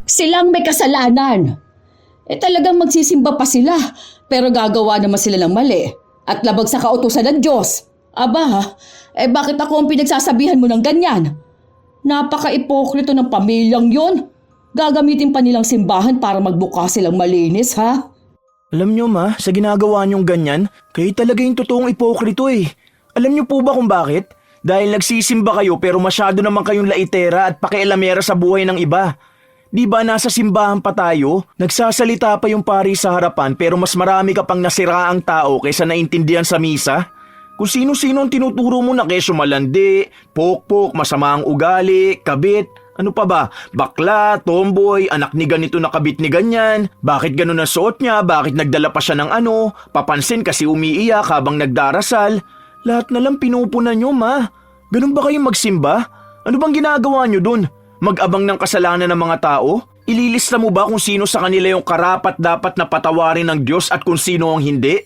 Silang may kasalanan. Talagang magsisimba pa sila, pero gagawa naman sila ng mali at labag sa kautusan ng Diyos. Aba, bakit ako ang pinagsasabihan mo ng ganyan? Napaka-ipokrito ng pamilyang yon. Gagamitin pa nilang simbahan para magbukas silang malinis, ha? Alam nyo ma, sa ginagawa nyong ganyan, kayo talaga yung totoong ipokrito eh. Alam nyo po ba kung bakit? Dahil nagsisimba kayo pero masyado naman kayong laitera at pakialamera sa buhay ng iba. Di ba nasa simbahan pa tayo? Nagsasalita pa yung pari sa harapan pero mas marami ka pang nasiraang tao kaysa naintindihan sa misa? Kung sino-sino ang tinuturo mo na keso malandi, pokpok, masama ang ugali, kabit, ano pa ba? Bakla, tomboy, anak ni ganito na kabit ni ganyan. Bakit ganun ang suot niya? Bakit nagdala pa siya ng ano? Papansin kasi umiiyak habang nagdarasal. Lahat na lang pinupunan nyo, ma. Ganun ba kayong magsimba? Ano bang ginagawa nyo dun? Mag-abang ng kasalanan ng mga tao? Ililista mo ba kung sino sa kanila yung karapat dapat na patawarin ng Diyos at kung sino ang hindi?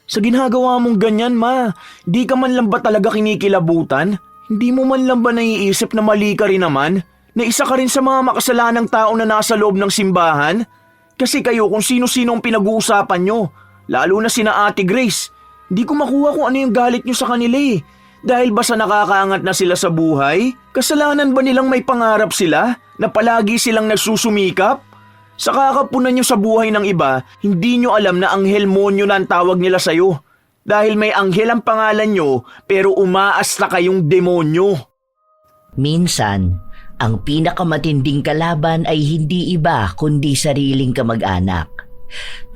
Sa ginagawa mong ganyan, ma, di ka man lang ba talaga kinikilabutan? Hindi mo man lang ba naiisip na mali ka rin naman? Na isa ka rin sa mga makasalanang tao na nasa loob ng simbahan? Kasi kayo kung sino-sino ang pinag-uusapan nyo, lalo na sina Ate Grace, di ko makuha kung ano yung galit nyo sa kanila eh. Dahil ba sa nakakaangat na sila sa buhay? Kasalanan ba nilang may pangarap sila na palagi silang nagsusumikap? Sa kakapunan nyo sa buhay ng iba, hindi nyo alam na anghel monyo na ang tawag nila sa'yo. Dahil may anghel ang pangalan nyo pero umaasta kayong demonyo. Minsan, ang pinakamatinding kalaban ay hindi iba kundi sariling kamag-anak.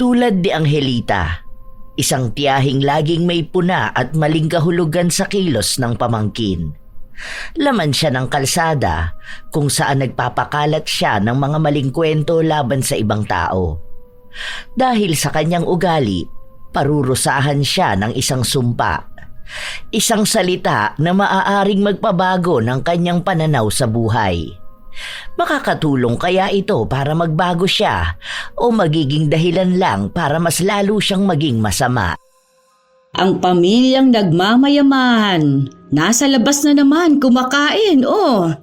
Tulad ni Angelita, isang tiyahing laging may puna at maling kahulugan sa kilos ng pamangkin. Laman siya ng kalsada kung saan nagpapakalat siya ng mga maling kwento laban sa ibang tao. Dahil sa kanyang ugali, parurusahan siya ng isang sumpa. Isang salita na maaaring magpabago ng kanyang pananaw sa buhay. Makakatulong kaya ito para magbago siya o magiging dahilan lang para mas lalo siyang maging masama? Ang pamilyang nagmamayaman, nasa labas na naman kumakain, oh.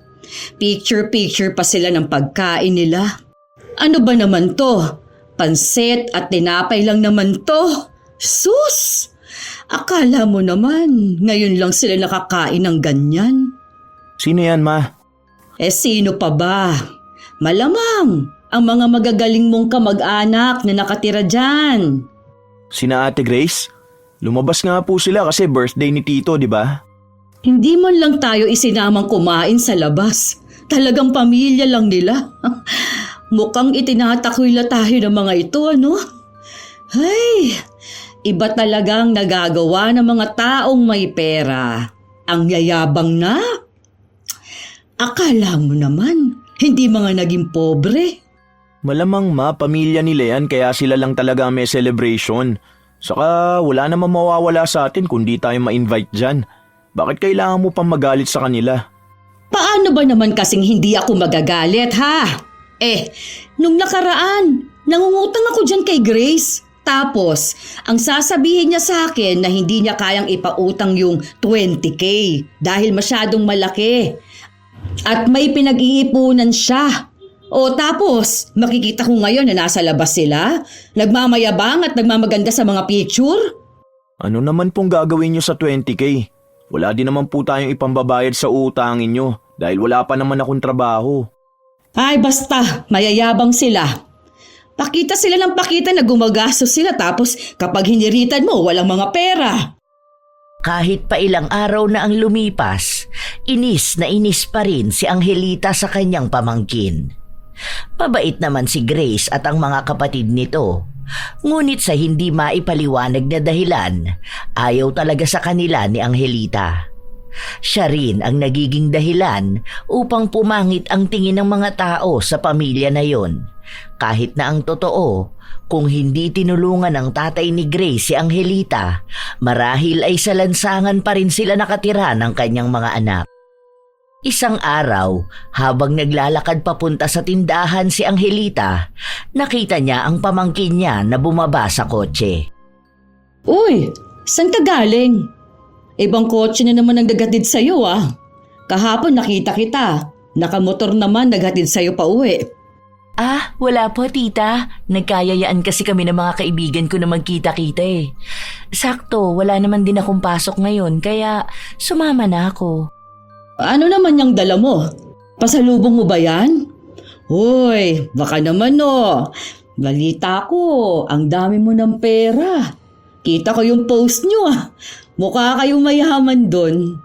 Picture-picture pa sila ng pagkain nila. Ano ba naman to? Pansit at tinapay lang naman to. Sus! Akala mo naman, ngayon lang sila nakakain ng ganyan. Sino yan, ma? Sino pa ba? Malamang ang mga magagaling mong kamag-anak na nakatira dyan. Sina Ate Grace? Lumabas nga po sila kasi birthday ni Tito, di ba? Hindi man lang tayo isinamang kumain sa labas. Talagang pamilya lang nila. Mukhang itinatakwila tayo ng mga ito, ano? Ay, iba talagang nagagawa ng mga taong may pera. Ang yayabang na. Akala mo naman, hindi mga naging pobre. Malamang ma, pamilya nila yan kaya sila lang talaga may celebration. Saka wala namang mawawala sa atin kung di tayo ma-invite dyan. Bakit kailangan mo pang magalit sa kanila? Paano ba naman kasing hindi ako magagalit, ha? Nung nakaraan, nangungutang ako dyan kay Grace. Tapos, ang sasabihin niya sa akin na hindi niya kayang ipautang yung 20K dahil masyadong malaki. At may pinag-iipunan siya. O tapos, makikita ko ngayon na nasa labas sila, nagmamayabang at nagmamaganda sa mga picture. Ano naman pong gagawin nyo sa 20K? Wala din naman po tayong ipambabayad sa utangin nyo dahil wala pa naman akong trabaho. Ay basta, mayayabang sila. Pakita sila ng pakita na gumagastos sila tapos kapag hiniritan mo, walang mga pera. Kahit pa ilang araw na ang lumipas, inis na inis pa rin si Angelita sa kanyang pamangkin. Mabait naman si Grace at ang mga kapatid nito. Ngunit sa hindi maipaliwanag na dahilan, ayaw talaga sa kanila ni Angelita. Siya rin ang nagiging dahilan upang pumangit ang tingin ng mga tao sa pamilya na yon. Kahit na ang totoo, kung hindi tinulungan ng tatay ni Grace si Angelita, marahil ay sa lansangan pa rin sila nakatira ng kanyang mga anak. Isang araw, habang naglalakad papunta sa tindahan si Angelita, nakita niya ang pamangkin niya na bumaba sa kotse. Uy, saan ka galing? Ibang kotse na naman ang naghatid sa'yo ah. Kahapon nakita kita, nakamotor naman naghatid sa'yo pa uwi. Wala po tita. Nagkayayaan kasi kami ng mga kaibigan ko na magkita-kita eh. Sakto, wala naman din akong pasok ngayon kaya sumama na ako. Ano naman yung dala mo? Pasalubong mo ba yan? Hoy, baka naman no. Balita ko, ang dami mo ng pera. Kita ko yung post nyo Mukha kayong mayaman doon.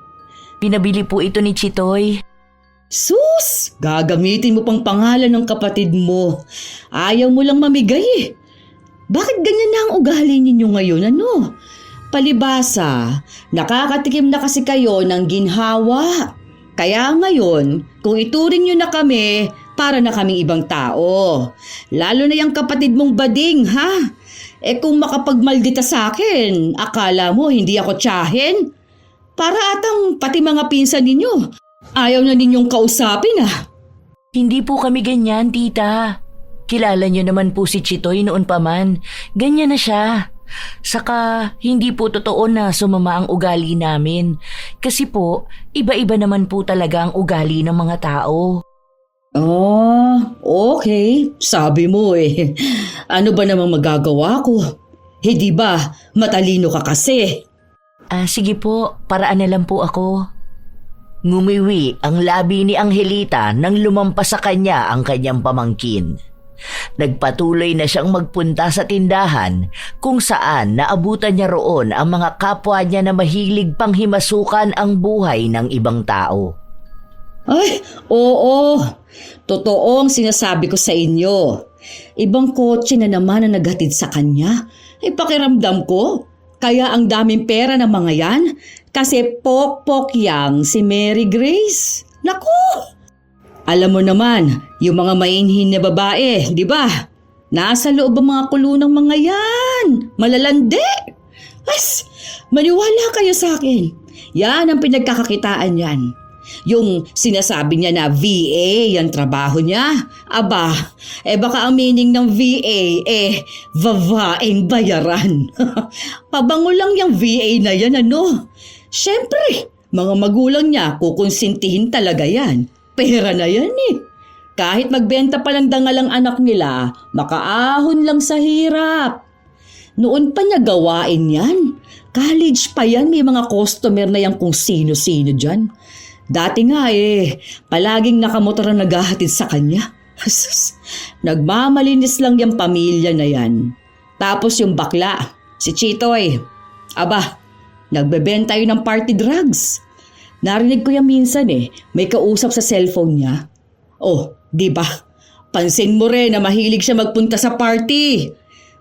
Pinabili po ito ni Chitoy. Sus! Gagamitin mo pang pangalan ng kapatid mo. Ayaw mo lang mamigay Bakit ganyan na ang ugali ninyo ngayon, ano? Palibasa, nakakatikim na kasi kayo ng ginhawa. Kaya ngayon, kung ituring nyo na kami, para na kaming ibang tao. Lalo na yung kapatid mong bading, ha? Kung makapagmaldita sa akin, akala mo hindi ako tiyahin? Para atang pati mga pinsan ninyo. Ayaw na ninyong kausapin Hindi po kami ganyan, tita. Kilala niyo naman po si Chitoy noon pa man. Ganyan na siya. Saka, hindi po totoo na sumama ang ugali namin. Kasi po, iba-iba naman po talaga ang ugali ng mga tao. Oh, okay. Sabi mo Ano ba namang magagawa ko? Di ba, matalino ka kasi. Sige po, paraan na lang po ako. Ngumiwi ang labi ni Angelita nang lumampas sa kanya ang kanyang pamangkin. Nagpatuloy na siyang magpunta sa tindahan kung saan naabutan niya roon ang mga kapwa niya na mahilig pang himasukan ang buhay ng ibang tao. Ay, oo. Totoo ang sinasabi ko sa inyo. Ibang kotse na naman ang naghatid sa kanya. Pakiramdam ko. Kaya ang daming pera ng mga yan. Kasi pok-pok yang si Mary Grace. Naku! Alam mo naman, yung mga mainhin na babae, di ba? Nasa loob ang mga kulunang mga yan. Malalandi. Maniwala kayo sa akin. Yan ang pinagkakakitaan yan. Yung sinasabi niya na VA, yan trabaho niya. Aba, baka ang meaning ng VA, babaeng bayaran. Pabango lang yung VA na yan, ano? Siyempre, mga magulang niya, kukonsintihin talaga yan. Pera na yan Kahit magbenta pa lang dangal ang anak nila, makaahon lang sa hirap. Noon pa niya gawain yan. College pa yan, may mga customer na yan kung sino-sino dyan. Dati nga palaging nakamotor ang naghahatid sa kanya. Nagmamalinis lang yung pamilya na yan. Tapos yung bakla, si Chitoy. Aba, nagbebenta yun ng party drugs. Narinig ko yan minsan may kausap sa cellphone niya. Oh, di ba? Pansin mo rin na mahilig siya magpunta sa party.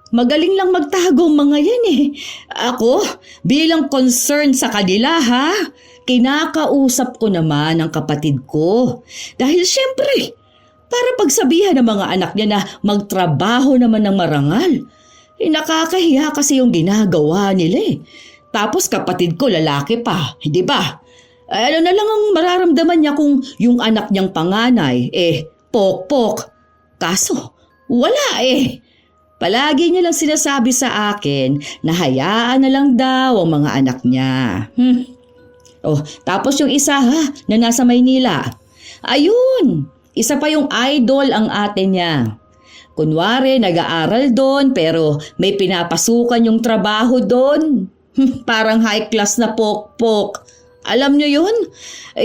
Magaling lang magtago mga yan Ako, bilang concern sa kanila kinakausap ko naman ang kapatid ko. Dahil syempre, para pagsabihan ng mga anak niya na magtrabaho naman ng marangal. Nakakahiya kasi yung ginagawa nila Tapos kapatid ko lalaki pa, di ba? Ano na lang ang mararamdaman niya kung yung anak niyang panganay, pok-pok. Kaso, wala Palagi niya lang sinasabi sa akin na hayaan na lang daw ang mga anak niya. Oh, tapos yung isa na nasa Maynila. Ayun, isa pa yung idol ang ate niya. Kunwari, nag-aaral doon pero may pinapasukan yung trabaho doon. Parang high class na pok-pok. Alam niyo yun?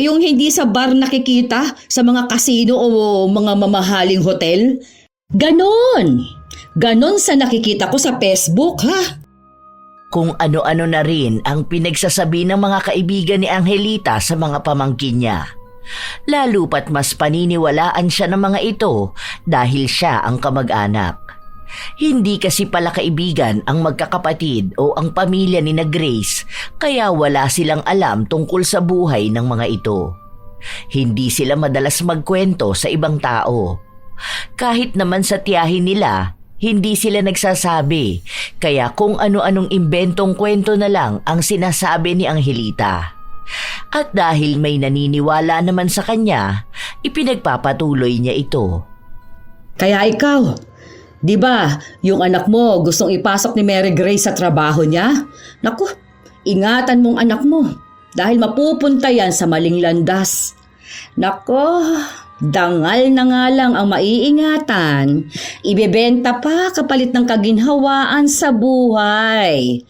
Yung hindi sa bar nakikita sa mga kasino o mga mamahaling hotel. Ganon sa nakikita ko sa Facebook Kung ano-ano na rin ang pinagsasabi ng mga kaibigan ni Angelita sa mga pamangkin niya. Lalo pat mas paniniwalaan siya ng mga ito dahil siya ang kamag-anak. Hindi kasi pala kaibigan ang magkakapatid o ang pamilya ni Grace kaya wala silang alam tungkol sa buhay ng mga ito. Hindi sila madalas magkwento sa ibang tao. Kahit naman sa tiyahin nila, hindi sila nagsasabi, kaya kung ano-anong imbentong kwento na lang ang sinasabi ni Angelita. At dahil may naniniwala naman sa kanya, ipinagpapatuloy niya ito. Kaya ikaw, di ba yung anak mo gustong ipasok ni Mary Grace sa trabaho niya? Naku, ingatan mong anak mo dahil mapupunta yan sa maling landas. Naku, Dangal na nga lang ang maiingatan, ibebenta pa kapalit ng kaginhawaan sa buhay.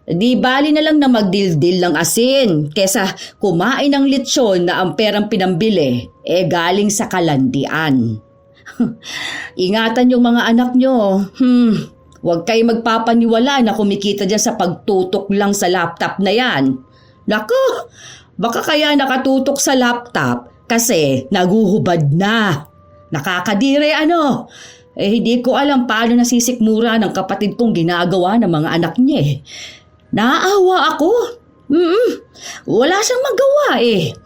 Di bali na lang na magdildil ng asin kesa kumain ng lechon na ang perang pinambili galing sa kalandian. Ingatan yung mga anak nyo. Huwag kayo magpapaniwala na kumikita dyan sa pagtutok lang sa laptop na yan. Naku, baka kaya nakatutok sa laptop kasi naguhubad na. Nakakadire ano. Hindi ko alam paano nasisikmura ng kapatid kong ginagawa ng mga anak niya eh. Naaawa ako. Wala siyang magawa eh.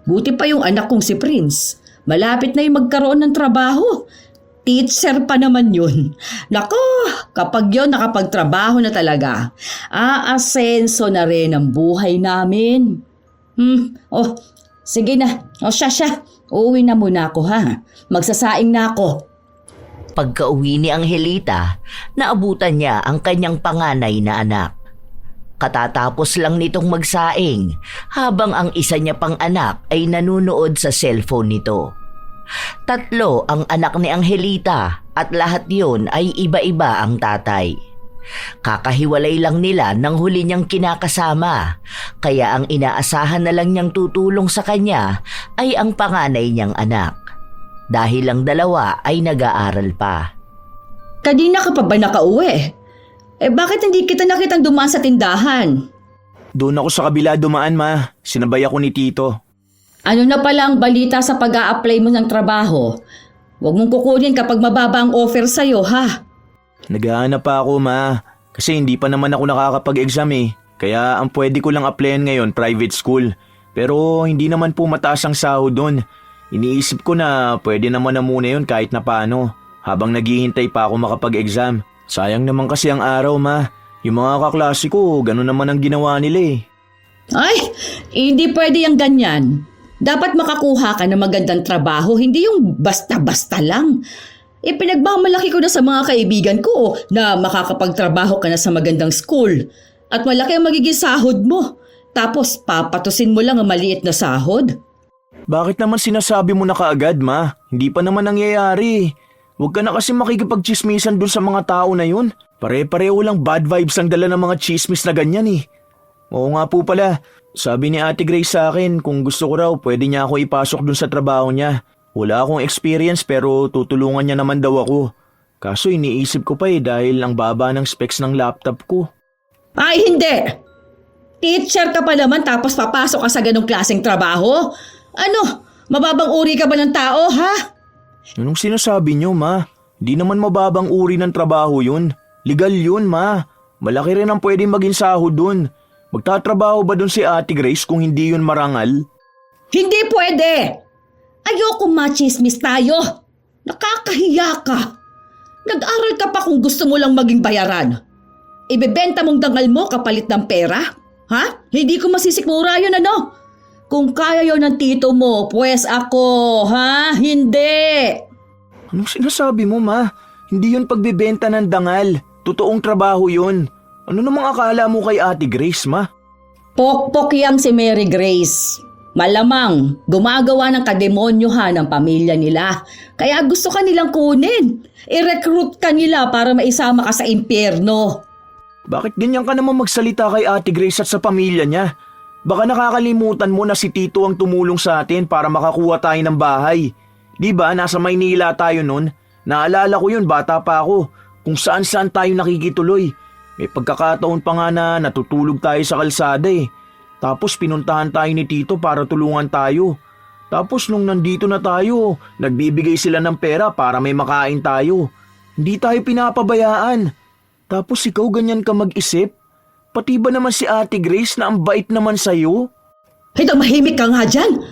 Buti pa yung anak kong si Prince. Malapit na yung magkaroon ng trabaho. Teacher pa naman yun. Nako, kapag yun nakapagtrabaho na talaga, aasenso na rin ang buhay namin. Sige na. Siya. Uuwi na muna ako ha. Magsasaing na ako. Pagka-uwi ni Angelita, naabutan niya ang kanyang panganay na anak. Katatapos lang nitong magsaing habang ang isa niya pang anak ay nanunood sa cellphone nito. 3 ang anak ni Angelita at lahat yun ay iba-iba ang tatay. Kakahiwalay lang nila nang huli niyang kinakasama, kaya ang inaasahan na lang niyang tutulong sa kanya ay ang panganay niyang anak. Dahil ang dalawa ay nag-aaral pa. Kanina ka pa ba nakauwi? Bakit hindi kita nakitang dumaan sa tindahan? Doon ako sa kabila dumaan, ma. Sinabay ako ni Tito. Ano na pala ang balita sa pag-a-apply mo ng trabaho? Huwag mong kukunin kapag mababa ang offer sa'yo, ha? Naghahanap pa ako, ma. Kasi hindi pa naman ako nakakapag-exam eh. Kaya ang pwede ko lang applyan ngayon, private school. Pero hindi naman po mataas ang sahod doon. Iniisip ko na pwede naman na muna yun kahit na paano. Habang naghihintay pa ako makapag-exam. Sayang naman kasi ang araw, ma. Yung mga kaklase ko, ganun naman ang ginawa nila eh. Ay, hindi pwede yung ganyan. Dapat makakuha ka ng magandang trabaho, hindi yung basta-basta lang. Pinagmamalaki ko na sa mga kaibigan ko na makakapagtrabaho ka na sa magandang school. At malaki ang magiging sahod mo. Tapos papatusin mo lang ang maliit na sahod. Bakit naman sinasabi mo na kaagad, ma? Hindi pa naman nangyayari. Huwag ka na kasi makikipagchismisan dun sa mga tao na yun. Pare-pareho lang bad vibes ang dala ng mga chismis na ganyan eh. Oo nga po pala, sabi ni Ate Grace sa akin kung gusto ko raw pwede niya ako ipasok dun sa trabaho niya. Wala akong experience pero tutulungan niya naman daw ako. Kaso iniisip ko pa dahil ang baba ng specs ng laptop ko. Ay, hindi! Teacher ka pa naman tapos papasok ka sa ganong klaseng trabaho? Ano, mababang uri ka ba ng tao, ha? Anong sinasabi niyo, ma? Di naman mababang uri ng trabaho yun. Legal yun, ma. Malaki rin ang pwedeng maging sahod dun. Magtatrabaho ba dun si Ate Grace kung hindi yun marangal? Hindi pwede! Ayoko machismis tayo. Nakakahiya ka. Nag-aral ka pa kung gusto mo lang maging bayaran. Ibebenta mong dangal mo kapalit ng pera? Ha? Hindi ko masisikmura yun ano? Kung kaya yun ng tito mo, pues ako, ha? Hindi! Anong sinasabi mo, ma? Hindi yun pagbebenta ng dangal. Totoong trabaho yun. Ano namang akala mo kay Ate Grace, ma? Pokpok yang si Mary Grace. Malamang gumagawa ng kademonyohan ng pamilya nila. Kaya gusto ka nilang kunin. I-recruit ka nila para maisama ka sa impyerno. Bakit ganyan ka naman magsalita kay Ate Grace at sa pamilya niya? Baka nakakalimutan mo na si Tito ang tumulong sa atin para makakuha tayo ng bahay. Di ba nasa Maynila tayo nun? Naalala ko yun, bata pa ako. Kung saan-saan tayo nakikituloy. May pagkakataon pa nga na natutulog tayo sa kalsada eh. Tapos pinuntahan tayo ni Tito para tulungan tayo. Tapos nung nandito na tayo, nagbibigay sila ng pera para may makain tayo. Hindi tayo pinapabayaan. Tapos ikaw ganyan ka mag-isip? Pati ba naman si Ate Grace na ang bait naman sa'yo? Ito, mahimik ka nga dyan.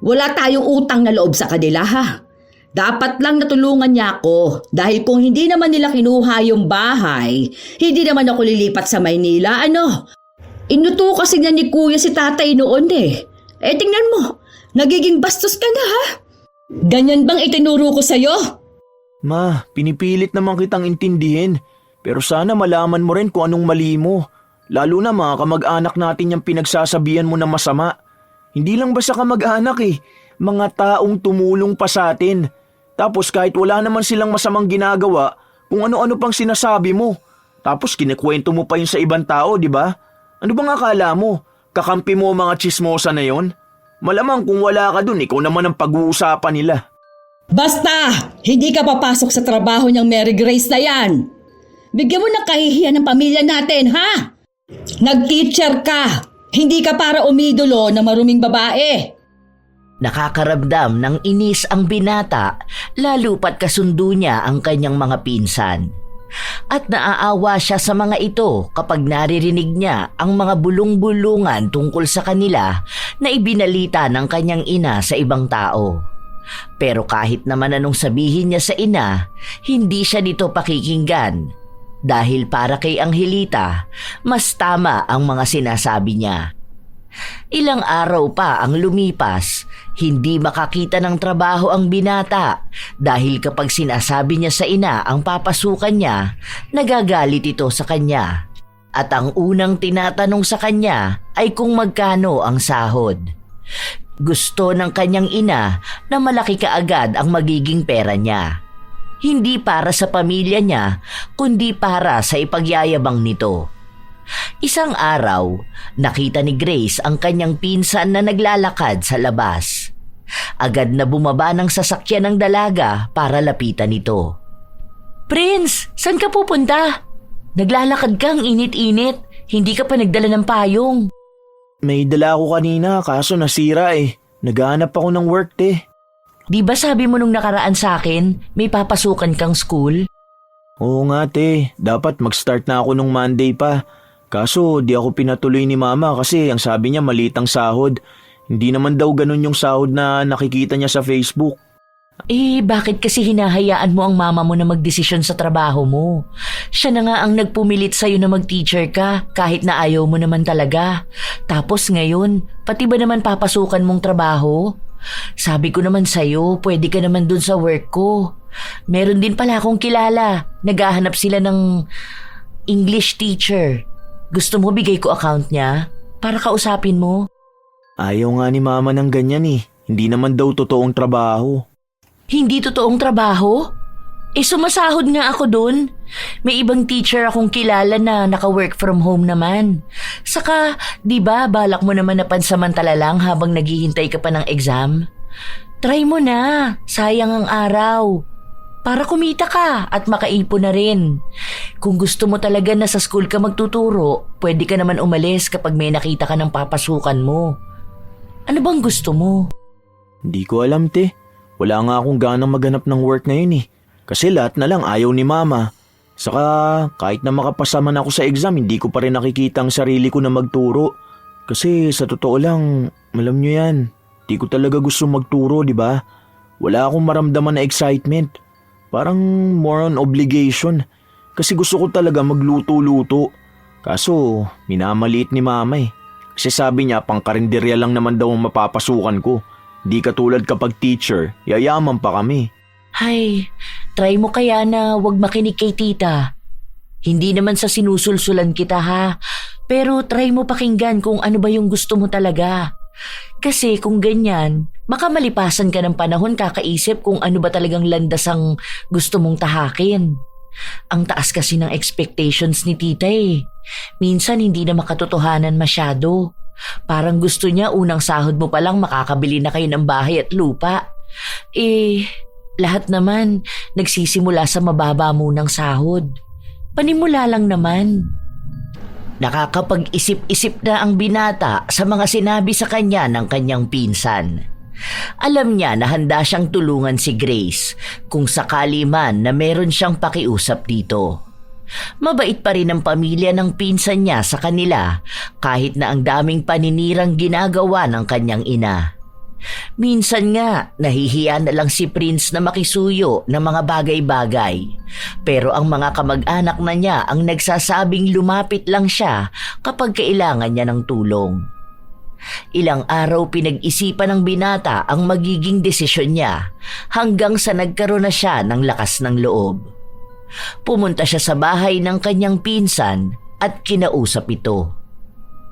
Wala tayong utang na loob sa kanila, ha? Dapat lang natulungan niya ako dahil kung hindi naman nila kinuha yung bahay, hindi naman ako lilipat sa Maynila, ano? Inuto kasi niya ni Kuya si tatay noon eh. Tingnan mo, nagiging bastos ka na, ha? Ganyan bang itinuro ko sa'yo? Ma, pinipilit naman kitang intindihin. Pero sana malaman mo rin kung anong mali mo. Lalo na mga kamag-anak natin yung pinagsasabihan mo na masama. Hindi lang basta kamag-anak eh. mga taong tumulong pa sa atin. Tapos kahit wala naman silang masamang ginagawa, kung ano-ano pang sinasabi mo. Tapos kinikwento mo pa yun sa ibang tao, di ba? Ano bang akala mo? Kakampi mo ang mga chismosa na yon? Malamang kung wala ka dun, ikaw naman ang pag-uusapan nila. Basta! Hindi ka papasok sa trabaho niyang Mary Grace na yan! Bigyan mo ng kahihiyan ng pamilya natin, ha? Nag-teacher ka! Hindi ka para umidolo ng maruming babae! Nakakaramdam ng inis ang binata, lalo pat kasundo niya ang kanyang mga pinsan. At naaawa siya sa mga ito kapag naririnig niya ang mga bulong-bulungan tungkol sa kanila na ibinalita ng kanyang ina sa ibang tao. Pero kahit naman anong sabihin niya sa ina, hindi siya nito pakikinggan. Dahil para kay Angelita, mas tama ang mga sinasabi niya. Ilang araw pa ang lumipas, hindi makakita ng trabaho ang binata dahil kapag sinasabi niya sa ina ang papasukan niya, nagagalit ito sa kanya. At ang unang tinatanong sa kanya ay kung magkano ang sahod. Gusto ng kanyang ina na malaki kaagad ang magiging pera niya. Hindi para sa pamilya niya, kundi para sa ipagyayabang nito. Isang araw, nakita ni Grace ang kanyang pinsan na naglalakad sa labas. Agad na bumaba ng sasakyan ng dalaga para lapitan ito. "Prince, saan ka pupunta? Naglalakad kang init-init, hindi ka pa nagdala ng payong." May dala ako kanina kaso nasira eh. Naghahanap ako ng work, te. "Di ba sabi mo nung nakaraan sa akin, may papasukan kang school?" Oo nga, te. Dapat mag-start na ako nung Monday pa. Kaso di ako pinatuloy ni mama kasi ang sabi niya maliit ang sahod. Hindi naman daw ganun yung sahod na nakikita niya sa Facebook. Bakit kasi hinahayaan mo ang mama mo na magdesisyon sa trabaho mo? Siya na nga ang nagpumilit sa'yo na mag-teacher ka kahit na ayaw mo naman talaga. Tapos ngayon, pati ba naman papasukan mong trabaho? Sabi ko naman sa'yo, pwede ka naman dun sa work ko. Meron din pala akong kilala. Naghahanap sila ng English teacher. Gusto mo bigay ko account niya para kausapin mo? Ayaw nga ni mama ng ganyan eh. Hindi naman daw totoong trabaho. Hindi totoong trabaho? Sumasahod nga ako dun. May ibang teacher akong kilala na naka-work from home naman. Saka, di ba balak mo naman na pansamantala lang habang naghihintay ka pa ng exam? Try mo na, sayang ang araw. Para kumita ka at makaipon na rin. Kung gusto mo talaga na sa school ka magtuturo, pwede ka naman umalis kapag may nakita ka ng papasukan mo. Ano bang gusto mo? Hindi ko alam, te. Wala nga akong ganang maghanap ng work ngayon eh. Kasi lahat na lang ayaw ni mama. Saka kahit na makapasa man ako sa exam, hindi ko pa rin nakikita ang sarili ko na magturo. Kasi sa totoo lang, alam nyo yan, di ko talaga gusto magturo, di ba? Wala akong maramdaman na excitement. Parang more on obligation. Kasi gusto ko talaga magluto-luto. Kaso, minamaliit ni mama eh. Kasi sabi niya, pangkarinderya lang naman daw ang mapapasukan ko. Di katulad kapag teacher, yayaman pa kami. Hay, try mo kaya na wag makinig kay tita. Hindi naman sa sinusulsulan kita ha, pero try mo pakinggan kung ano ba yung gusto mo talaga. Kasi kung ganyan, baka malipasan ka ng panahon kakaisip kung ano ba talagang landas ang gusto mong tahakin. Ang taas kasi ng expectations ni tita eh. Minsan hindi na makatotohanan masyado. Parang gusto niya unang sahod mo palang makakabili na kayo ng bahay at lupa. Lahat naman nagsisimula sa mababa munang sahod. Panimula lang naman. Nakakapag-isip-isip na ang binata sa mga sinabi sa kanya ng kanyang pinsan. Alam niya na handa siyang tulungan si Grace kung sakali man na meron siyang pakiusap dito. Mabait pa rin ang pamilya ng pinsan niya sa kanila kahit na ang daming paninirang ginagawa ng kanyang ina. Minsan nga, nahihiya na lang si Prince na makisuyo ng mga bagay-bagay. Pero ang mga kamag-anak na niya ang nagsasabing lumapit lang siya kapag kailangan niya ng tulong. Ilang araw pinag-isipan ng binata ang magiging desisyon niya hanggang sa nagkaroon na siya ng lakas ng loob. Pumunta siya sa bahay ng kanyang pinsan at kinausap ito.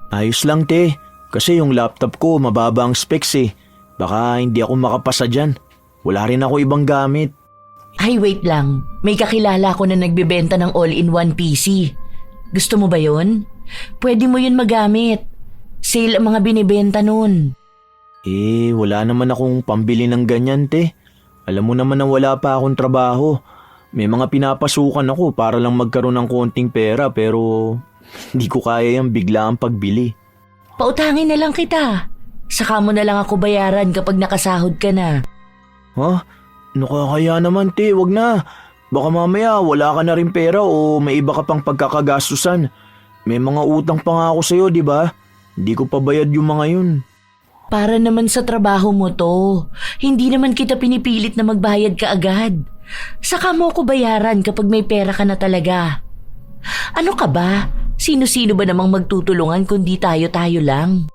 Ayos lang, te. Kasi yung laptop ko mababa ang specs eh. Baka hindi ako makapasa dyan. Wala rin ako ibang gamit. Ay, wait lang. May kakilala ko na nagbebenta ng all-in-one PC. Gusto mo ba yun? Pwede mo yun magamit. Sale ang mga binibenta nun. Wala naman akong pambili ng ganyan, te. Alam mo naman na wala pa akong trabaho. May mga pinapasukan ako para lang magkaroon ng konting pera pero hindi ko kaya yung bigla ang pagbili. Pautangin na lang kita. Saka mo na lang ako bayaran kapag nakasahod ka na. Ha? Nakakaya naman, te. Wag na. Baka mamaya wala ka na rin pera o may iba ka pang pagkakagastusan. May mga utang pa nga ako sa'yo, di ba? Hindi ko pa bayad yung mga yun. Para naman sa trabaho mo to. Hindi naman kita pinipilit na magbayad ka agad. Saka mo ko bayaran kapag may pera ka na talaga. Ano ka ba? Sino-sino ba namang magtutulungan kundi tayo-tayo lang?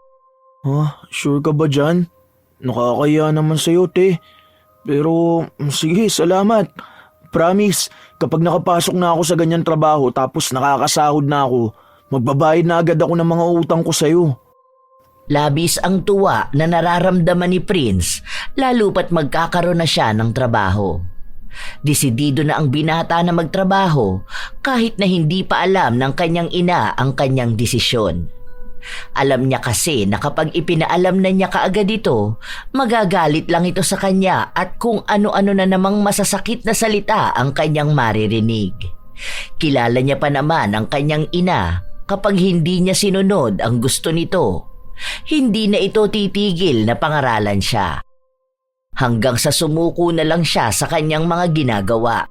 Ha? Sure ka ba dyan? Nakakaya naman sa'yo, te. Pero sige, salamat. Promise, kapag nakapasok na ako sa ganyang trabaho tapos nakakasahod na ako, magbabayad na agad ako ng mga utang ko sa'yo. Labis ang tuwa na nararamdaman ni Prince lalo pat magkakaroon na siya ng trabaho. Desidido na ang binata na magtrabaho kahit na hindi pa alam ng kanyang ina ang kanyang desisyon. Alam niya kasi na kapag ipinaalam na niya kaagad ito, magagalit lang ito sa kanya at kung ano-ano na namang masasakit na salita ang kanyang maririnig. Kilala niya pa naman ang kanyang ina kapag hindi niya sinunod ang gusto nito. Hindi na ito titigil na pangaralan siya. Hanggang sa sumuko na lang siya sa kanyang mga ginagawa.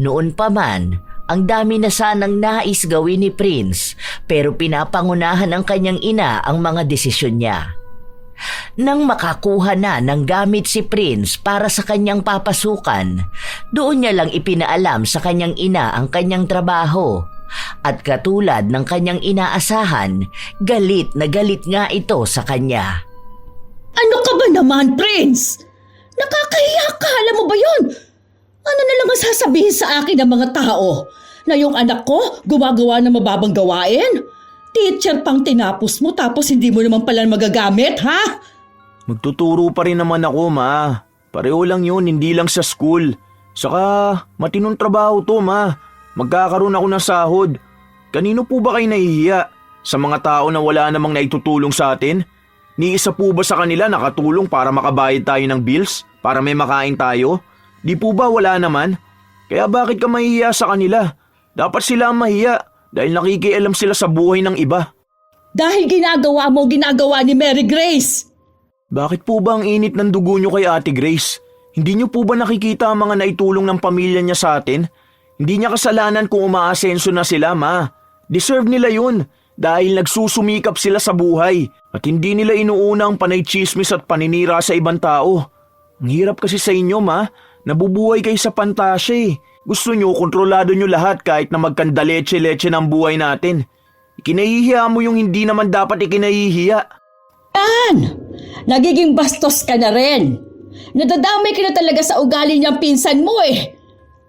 Noon pa man, ang dami na sanang nais gawin ni Prince pero pinapangunahan ng kanyang ina ang mga desisyon niya. Nang makakuha na ng gamit si Prince para sa kanyang papasukan, doon niya lang ipinaalam sa kanyang ina ang kanyang trabaho. At katulad ng kanyang inaasahan, galit na galit nga ito sa kanya. Ano ka ba naman, Prince? Nakakahiya ka, alam mo ba yun? Ano na lang ang sasabihin sa akin ng mga tao? Na yung anak ko gumagawa ng mababang gawain? Teacher pang tinapos mo tapos hindi mo naman pala magagamit, ha? Magtuturo pa rin naman ako, ma. Pareho lang yun, hindi lang sa school. Saka matinong trabaho to, ma. Magkakaroon ako ng sahod. Kanino po ba kayo nahihiya? Sa mga tao na wala namang naitutulong sa atin? Ni isa po ba sa kanila nakatulong para makabayad tayo ng bills? Para may makain tayo? Di po ba wala naman? Kaya bakit ka mahihiya sa kanila? Dapat sila ang mahiya dahil nakikialam sila sa buhay ng iba. Dahil ginagawa ni Mary Grace. Bakit po ba ang init ng dugo nyo kay Ate Grace? Hindi nyo po ba nakikita ang mga naitulong ng pamilya niya sa atin? Hindi niya kasalanan kung umaasenso na sila, ma. Deserve nila yun dahil nagsusumikap sila sa buhay at hindi nila inuuna ang panay chismis at paninira sa ibang tao. Ang hirap kasi sa inyo, ma. Nabubuhay kayo sa pantasya eh. Gusto nyo, kontrolado nyo lahat kahit na magkandaleche-leche ng buhay natin. Ikinahihiya mo yung hindi naman dapat ikinahihiya. Yan! Nagiging bastos ka na rin. Nadadamay ka na talaga sa ugali niyang pinsan mo eh.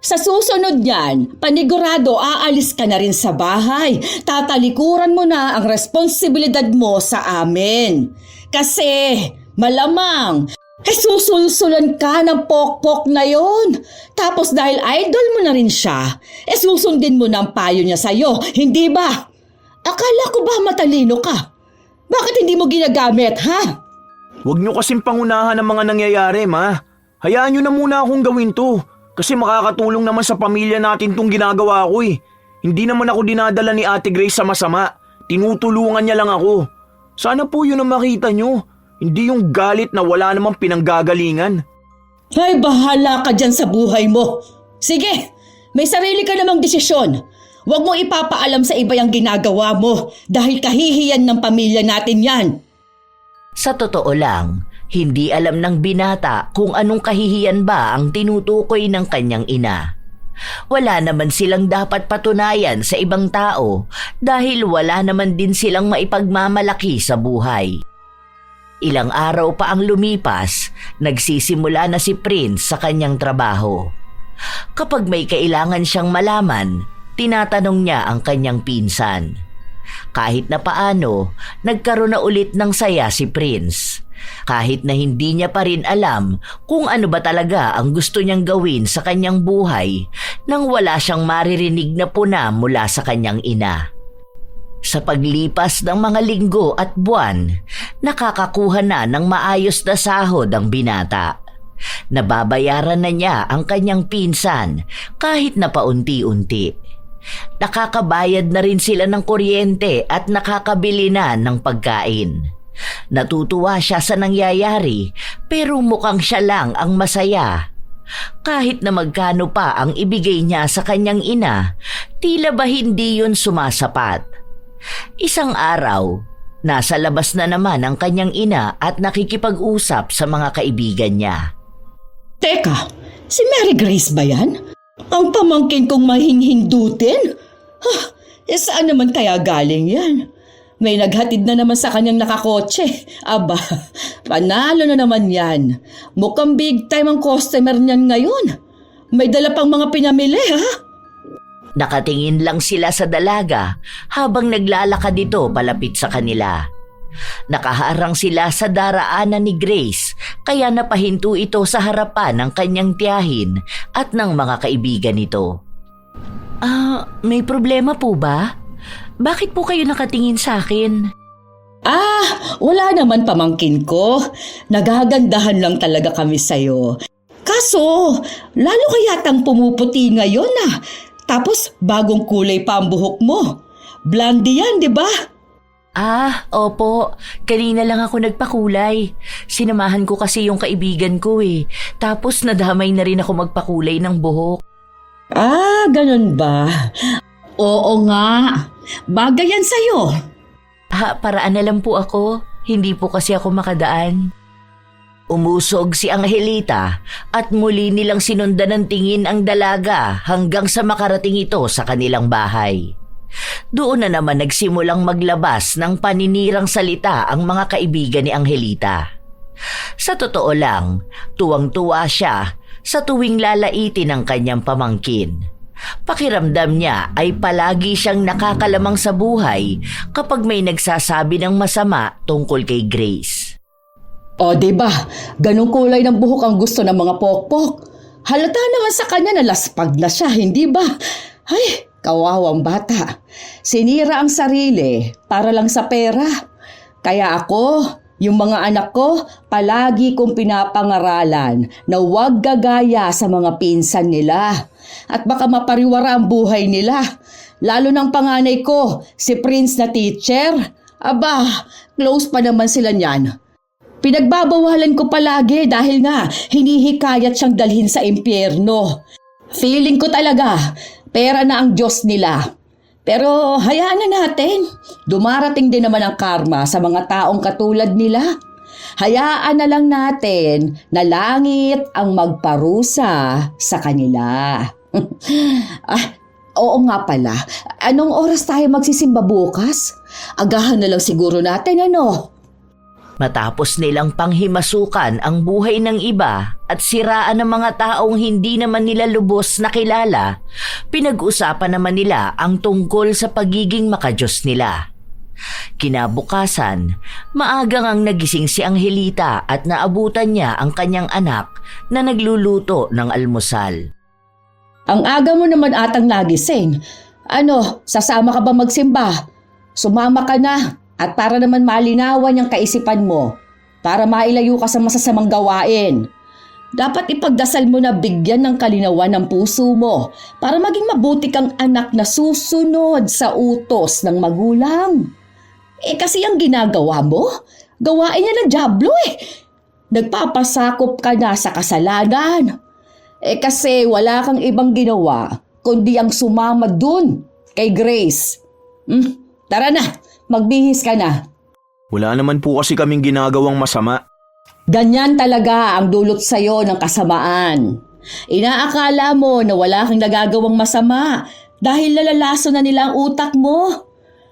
Sa susunod niyan, panigurado aalis ka na rin sa bahay. Tatalikuran mo na ang responsibilidad mo sa amin. Kasi malamang susulsulan ka ng pokpok na yon. Tapos dahil idol mo na rin siya, susundin mo na ang payo niya sa'yo, hindi ba? Akala ko ba matalino ka? Bakit hindi mo ginagamit, ha? Huwag nyo kasing pangunahan ang mga nangyayari, ma. Hayaan nyo na muna akong gawin to. Kasi makakatulong naman sa pamilya natin tong ginagawa ko eh. Hindi naman ako dinadala ni Ate Grace sa masama. Tinutulungan niya lang ako. Sana po yun ang makita nyo. Hindi yung galit na wala namang pinanggagalingan. Ay, bahala ka dyan sa buhay mo. Sige, may sarili ka namang desisyon. Huwag mo ipapaalam sa iba yung ginagawa mo dahil kahihiyan ng pamilya natin yan. Sa totoo lang, hindi alam ng binata kung anong kahihiyan ba ang tinutukoy ng kanyang ina. Wala naman silang dapat patunayan sa ibang tao dahil wala naman din silang maipagmamalaki sa buhay. Ilang araw pa ang lumipas, nagsisimula na si Prince sa kanyang trabaho. Kapag may kailangan siyang malaman, tinatanong niya ang kanyang pinsan. Kahit na paano, nagkaroon na ulit ng saya si Prince. Kahit na hindi niya pa rin alam kung ano ba talaga ang gusto niyang gawin sa kanyang buhay nang wala siyang maririnig na puna mula sa kanyang ina. Sa paglipas ng mga linggo at buwan, nakakakuha na ng maayos na sahod ang binata. Nababayaran na niya ang kanyang pinsan kahit na paunti-unti. Nakakabayad na rin sila ng kuryente at nakakabili na ng pagkain. Natutuwa siya sa nangyayari pero mukhang siya lang ang masaya. Kahit na magkano pa ang ibigay niya sa kanyang ina, tila ba hindi yun sumasapat. Isang araw, nasa labas na naman ang kanyang ina at nakikipag-usap sa mga kaibigan niya. Teka, si Mary Grace ba yan? Ang pamangkin kong mahinghindutin? Saan naman kaya galing yan? May naghatid na naman sa kanyang nakakotse. Aba, panalo na naman yan. Mukhang big time ang customer niyan ngayon. May dala pang mga pinamili, ha? Nakatingin lang sila sa dalaga habang naglalakad ito palapit sa kanila. Nakaharang sila sa daraanan ni Grace kaya napahinto ito sa harapan ng kanyang tiyahin at ng mga kaibigan nito. May problema po ba? Bakit po kayo nakatingin sa akin? Wala naman pamangkin ko. Nagagandahan lang talaga kami sa'yo. Kaso, lalo ka yatang pumuputi ngayon Tapos bagong kulay pa ang buhok mo. Blondie yan, di ba? Opo. Kanina lang ako nagpakulay. Sinamahan ko kasi yung kaibigan ko eh. Tapos nadamay na rin ako magpakulay ng buhok. Ganun ba? Oo nga. Bagay yan sa'yo. Paraan na lang po ako. Hindi po kasi ako makadaan. Umusog si Angelita at muli nilang sinundan ng tingin ang dalaga hanggang sa makarating ito sa kanilang bahay. Doon na naman nagsimulang maglabas ng paninirang salita ang mga kaibigan ni Angelita. Sa totoo lang, tuwang-tuwa siya sa tuwing lalaitin ng kanyang pamangkin. Pakiramdam niya ay palagi siyang nakakalamang sa buhay kapag may nagsasabi ng masama tungkol kay Grace. O, diba? Ganong kulay ng buhok ang gusto ng mga pokpok. Halata naman sa kanya na laspag na siya, hindi ba? Ay, kawawang bata. Sinira ang sarili para lang sa pera. Kaya ako, yung mga anak ko, palagi kong pinapangaralan na huwag gagaya sa mga pinsan nila. At baka mapariwara ang buhay nila. Lalo ng panganay ko, si Prince na teacher. Aba, close pa naman sila niyan. Pinagbabawalan ko palagi dahil nga hinihikayat siyang dalhin sa impyerno. Feeling ko talaga, pera na ang Diyos nila. Pero hayaan na natin. Dumarating din naman ang karma sa mga taong katulad nila. Hayaan na lang natin na langit ang magparusa sa kanila. Oo nga pala. Anong oras tayo magsisimba bukas? Agahan na lang siguro natin, ano? Matapos nilang panghimasukan ang buhay ng iba at siraan ng mga taong hindi naman nila lubos na kilala, pinag-usapan naman nila ang tungkol sa pagiging makadiyos nila. Kinabukasan, maagang ang nagising si Angelita at naabutan niya ang kanyang anak na nagluluto ng almusal. Ang aga mo naman atang nagising. Sasama ka ba magsimba? Sumama ka na. At para naman malinawan yung kaisipan mo, para mailayo ka sa masasamang gawain. Dapat ipagdasal mo na bigyan ng kalinawan ng puso mo para maging mabuti kang anak na susunod sa utos ng magulang. Kasi ang ginagawa mo, gawain niya ng dyablo Nagpapasakop ka na sa kasalanan. Kasi wala kang ibang ginawa kundi ang sumama dun kay Grace. Tara na! Magbihis ka na. Wala naman po kasi kaming ginagawang masama. Ganyan talaga ang dulot sa'yo ng kasamaan. Inaakala mo na wala kang nagagawang masama dahil lalalaso na nila ang utak mo.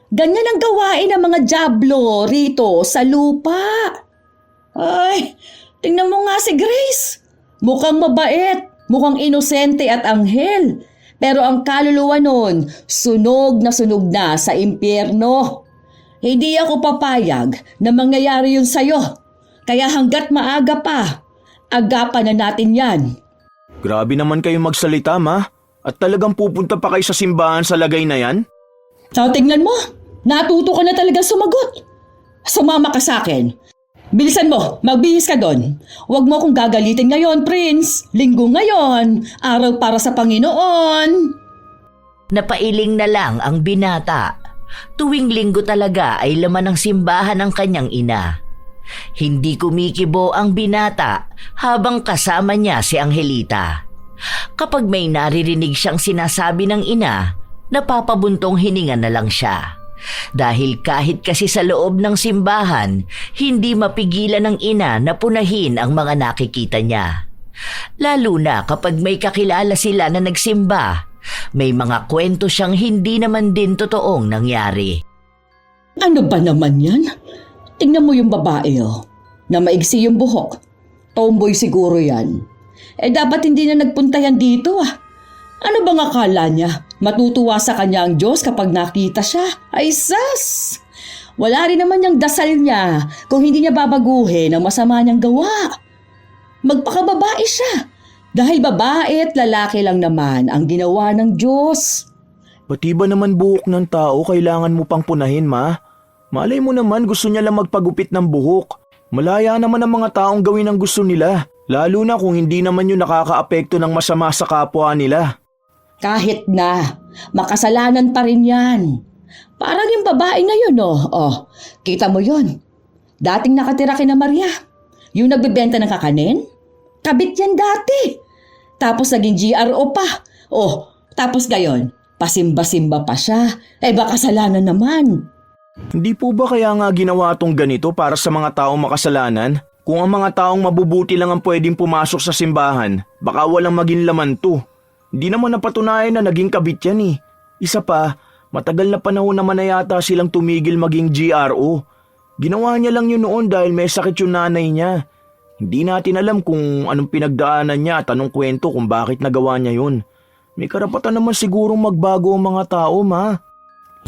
Ganyan ang gawain ng mga dyablo rito sa lupa. Ay, tingnan mo nga si Grace. Mukhang mabait, mukhang inosente at anghel. Pero ang kaluluwa nun, sunog na sa impyerno. Hindi ako papayag na mangyayari yun sa'yo. Kaya hanggat maaga pa, agapan na natin yan. Grabe naman kayo magsalita, Ma. At talagang pupunta pa kayo sa simbahan sa lagay na yan? So tingnan mo, natuto ka na talaga sumagot. Sumama ka sa akin. Bilisan mo, magbihis ka doon. Huwag mo akong gagalitin ngayon, Prince. Linggo ngayon, araw para sa Panginoon. Napailing na lang ang binata. Tuwing linggo talaga ay laman ng simbahan ng kanyang ina. Hindi kumikibo ang binata habang kasama niya si Angelita. Kapag may naririnig siyang sinasabi ng ina, napapabuntong hininga na lang siya. Dahil kahit kasi sa loob ng simbahan, hindi mapigilan ng ina na punahin ang mga nakikita niya. Lalo na kapag may kakilala sila na nagsimba, may mga kwento siyang hindi naman din totoong nangyari. Ano ba naman yan? Tingnan mo yung babae na maigsi yung buhok. Tomboy siguro yan. Dapat hindi na nagpunta yan dito Ano bang akala niya? Matutuwa sa kanya ang Diyos kapag nakita siya? Ay sas! Wala rin naman yung dasal niya kung hindi niya babaguhin ang masama niyang gawa. Magpakababae siya. Dahil babae at lalaki lang naman ang ginawa ng Diyos. Pati ba naman buhok ng tao kailangan mo pang punahin, Ma? Malay mo naman gusto niya lang magpagupit ng buhok. Malaya naman ang mga taong gawin ang gusto nila. Lalo na kung hindi naman yun nakakaapekto ng masama sa kapwa nila. Kahit na, makasalanan pa rin yan. Parang yung babae na yun, kita mo yun. Dating nakatira kina Maria. Yung nagbebenta ng kakanin. Kabit yan dati. Tapos naging GRO pa. Tapos gayon, pasimba-simba pa siya. Baka kasalanan naman. Hindi po ba kaya nga ginawa tong ganito para sa mga taong makasalanan? Kung ang mga taong mabubuti lang ang pwedeng pumasok sa simbahan, baka walang maging laman to. Hindi naman napatunayan na naging kabit yan Isa pa, matagal na panahon naman na yata silang tumigil maging GRO. Ginawa niya lang yun noon dahil may sakit yung nanay niya. Hindi natin alam kung anong pinagdaanan niya at anong kwento kung bakit nagawa niya yun. May karapatan naman sigurong magbago ang mga tao, Ma.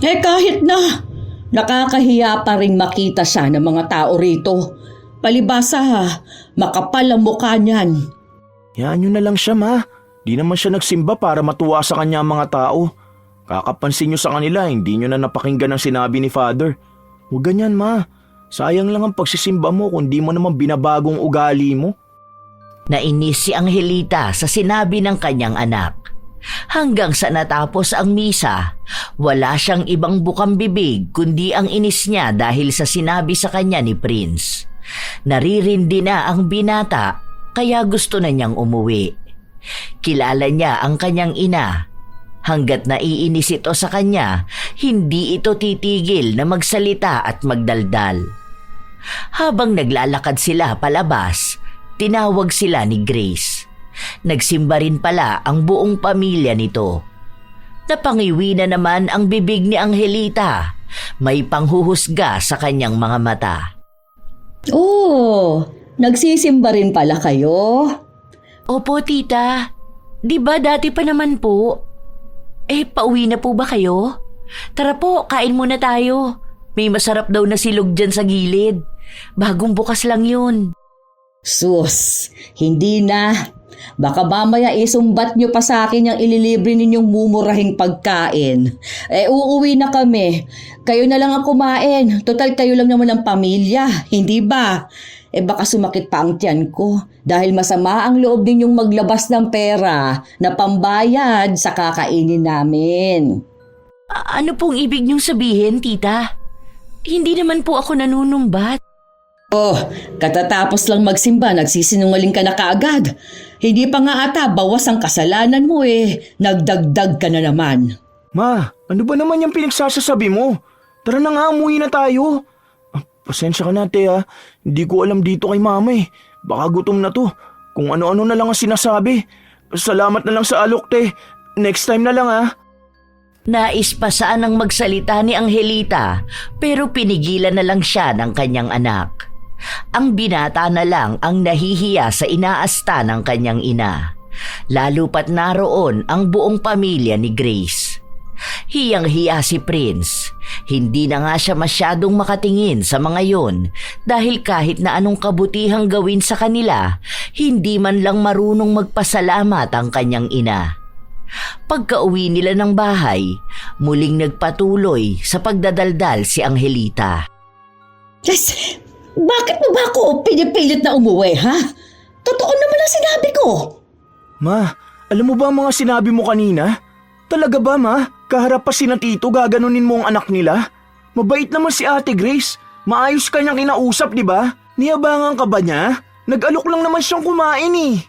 Kahit na, nakakahiya pa rin makita siya ng mga tao rito. Palibasa makapal ang mukha niyan. Yan nyo na lang siya, Ma. Di naman siya nagsimba para matuwa sa kanya ang mga tao. Kakapansin nyo sa kanila, hindi nyo na napakinggan ang sinabi ni Father. Huwag ganyan, Ma. Sayang lang ang pagsisimba mo kung di mo naman binabagong ugali mo. Nainis si Angelita sa sinabi ng kanyang anak. Hanggang sa natapos ang misa, wala siyang ibang bukang bibig kundi ang inis niya dahil sa sinabi sa kanya ni Prince. Naririndi na ang binata kaya gusto na niyang umuwi. Kilala niya ang kanyang ina. Hanggat naiinis ito sa kanya, hindi ito titigil na magsalita at magdaldal. Habang naglalakad sila palabas, tinawag sila ni Grace. Nagsimba rin pala ang buong pamilya nito. Napangiwi na naman ang bibig ni Angelita. May panghuhusga sa kanyang mga mata. Nagsisimba rin pala kayo? Opo, tita. Di ba dati pa naman po? Pauwi na po ba kayo? Tara po, kain muna tayo. May masarap daw na silog dyan sa gilid. Bagong bukas lang yun. Sus, hindi na. Baka mamaya isumbat nyo pa sa akin yung ililibre ninyong mumurahing pagkain. Uuwi na kami. Kayo na lang ang kumain. Total kayo lang naman ang pamilya, hindi ba? Baka sumakit pa ang tiyan ko dahil masama ang loob ninyong maglabas ng pera na pambayad sa kakainin namin. Ano pong ibig niyong sabihin, tita? Hindi naman po ako nanunumbat. Katatapos lang magsimba, nagsisinungaling ka na kaagad. Hindi pa nga ata bawas ang kasalanan mo Nagdagdag ka na naman. Ma, ano ba naman yung pinagsasasabi mo? Tara na nga, umuwi na tayo. Pasensya ka na, te ha. Hindi ko alam dito kay mama Baka gutom na to. Kung ano-ano na lang ang sinasabi. Salamat na lang sa alok, te. Next time na lang ha. Nais pa sanang magsalita ni Angelita pero pinigilan na lang siya ng kanyang anak. Ang binata na lang ang nahihiya sa inaasta ng kanyang ina. Lalo pat naroon ang buong pamilya ni Grace. Hiyang-hiya si Prince. Hindi na nga siya masyadong makatingin sa mga yon dahil kahit na anong kabutihang gawin sa kanila, hindi man lang marunong magpasalamat ang kanyang ina. Pagka-uwi nila ng bahay, muling nagpatuloy sa pagdadaldal si Angelita. Yes, bakit mo ba ako pinipilit na umuwi, ha? Totoo naman ang sinabi ko. Ma, alam mo ba ang mga sinabi mo kanina? Talaga ba, ma? Kaharap pa si na tito, gaganunin mo ang anak nila? Mabait naman si Ate Grace. Maayos kanyang kinausap, di ba? Niyabangan ka ba niya? Nag-alok lang naman siyang kumain eh.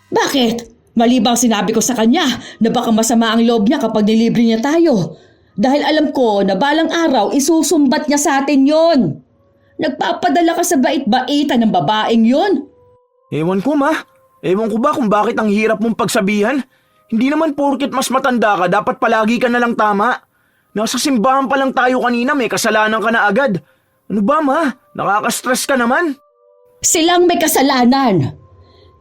Bakit? Mali ba ang sinabi ko sa kanya na baka masama ang loob niya kapag nilibre niya tayo? Dahil alam ko na balang araw isusumbat niya sa atin yon. Nagpapadala ka sa bait-baitan ng babaeng yon. Ewan ko, ma. Ewan ko ba kung bakit ang hirap mong pagsabihan? Hindi naman porket mas matanda ka, dapat palagi ka na lang tama. Nasa simbahan pa lang tayo kanina, may kasalanan ka na agad. Ano ba, ma? Nakaka-stress ka naman. Silang may kasalanan.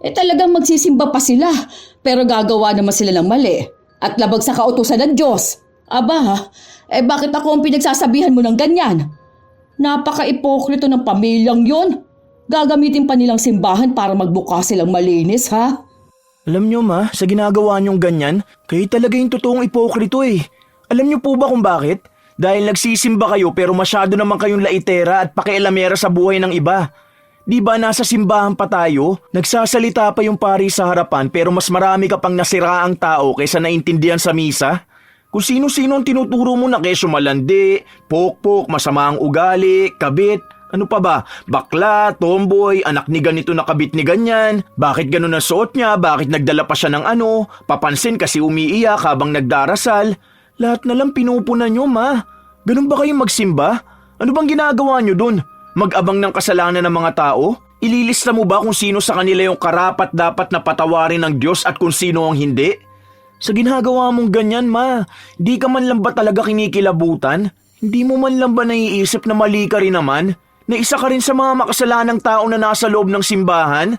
Talagang magsisimba pa sila, pero gagawa naman sila ng mali at labag sa kautusan ng Diyos. Aba, bakit ako ang pinagsasabihan mo ng ganyan? Napaka-ipokrito ng pamilyang yon. Gagamitin pa nilang simbahan para magbukas silang malinis, ha? Alam nyo, ma, sa ginagawa nyong ganyan, kayo talaga yung totoong ipokrito eh. Alam nyo po ba kung bakit? Dahil nagsisimba kayo pero masyado naman kayong laitera at pakialamera sa buhay ng iba. Di ba nasa simbahan pa tayo? Nagsasalita pa yung pari sa harapan pero mas marami ka pang nasiraang tao kaysa naintindihan sa misa? Kung sino-sino ang tinuturo mo na kesyo malandi, pokpok, masama ang ugali, kabit, ano pa ba? Bakla, tomboy, anak ni ganito na kabit ni ganyan, bakit ganun ang suot niya, bakit nagdala pa siya ng ano, papansin kasi umiiyak habang nagdarasal. Lahat na lang pinupunan nyo, ma. Ganun ba kayong magsimba? Ano bang ginagawa nyo dun? Mag-abang ng kasalanan ng mga tao? Ililista mo ba kung sino sa kanila yung karapat dapat na patawarin ng Diyos at kung sino ang hindi? Sa ginagawa mong ganyan, ma, di ka man lang ba talaga kinikilabutan? Hindi mo man lang ba naiisip na mali ka rin naman? Na isa ka rin sa mga makasalanang tao na nasa loob ng simbahan?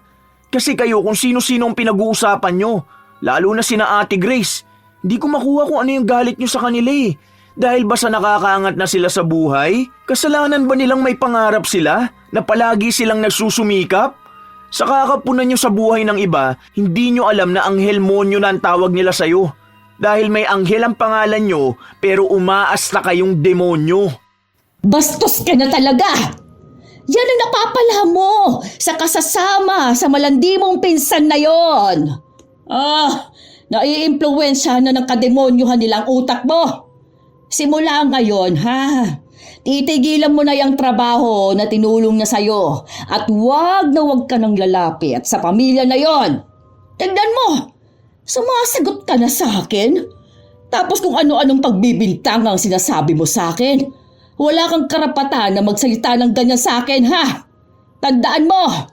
Kasi kayo kung sino-sino ang pinag-uusapan nyo, lalo na sina Ate Grace. Di ko makuha kung ano yung galit nyo sa kanila eh. Dahil ba sa nakakaangat na sila sa buhay? Kasalanan ba nilang may pangarap sila na palagi silang nagsusumikap? Sa kakapunan nyo sa buhay ng iba, hindi nyo alam na anghel monyo na ang tawag nila sa'yo. Dahil may anghel ang pangalan nyo, pero umaasta kayong demonyo. Bastos ka na talaga! Yan ang napapala mo sa kasasama sa malandi mong pinsan na yon. Naiimpluwensya na ng kademonyuhan nilang utak mo. Simula ngayon, ha? Titigilan mo na yung trabaho na tinulong niya sa'yo at wag na wag ka nang lalapit sa pamilya na yon. Tignan mo, sumasagot ka na sa akin. Tapos kung ano-anong pagbibintang ang sinasabi mo sa akin. Wala kang karapatan na magsalita ng ganyan sa akin, ha? Tandaan mo,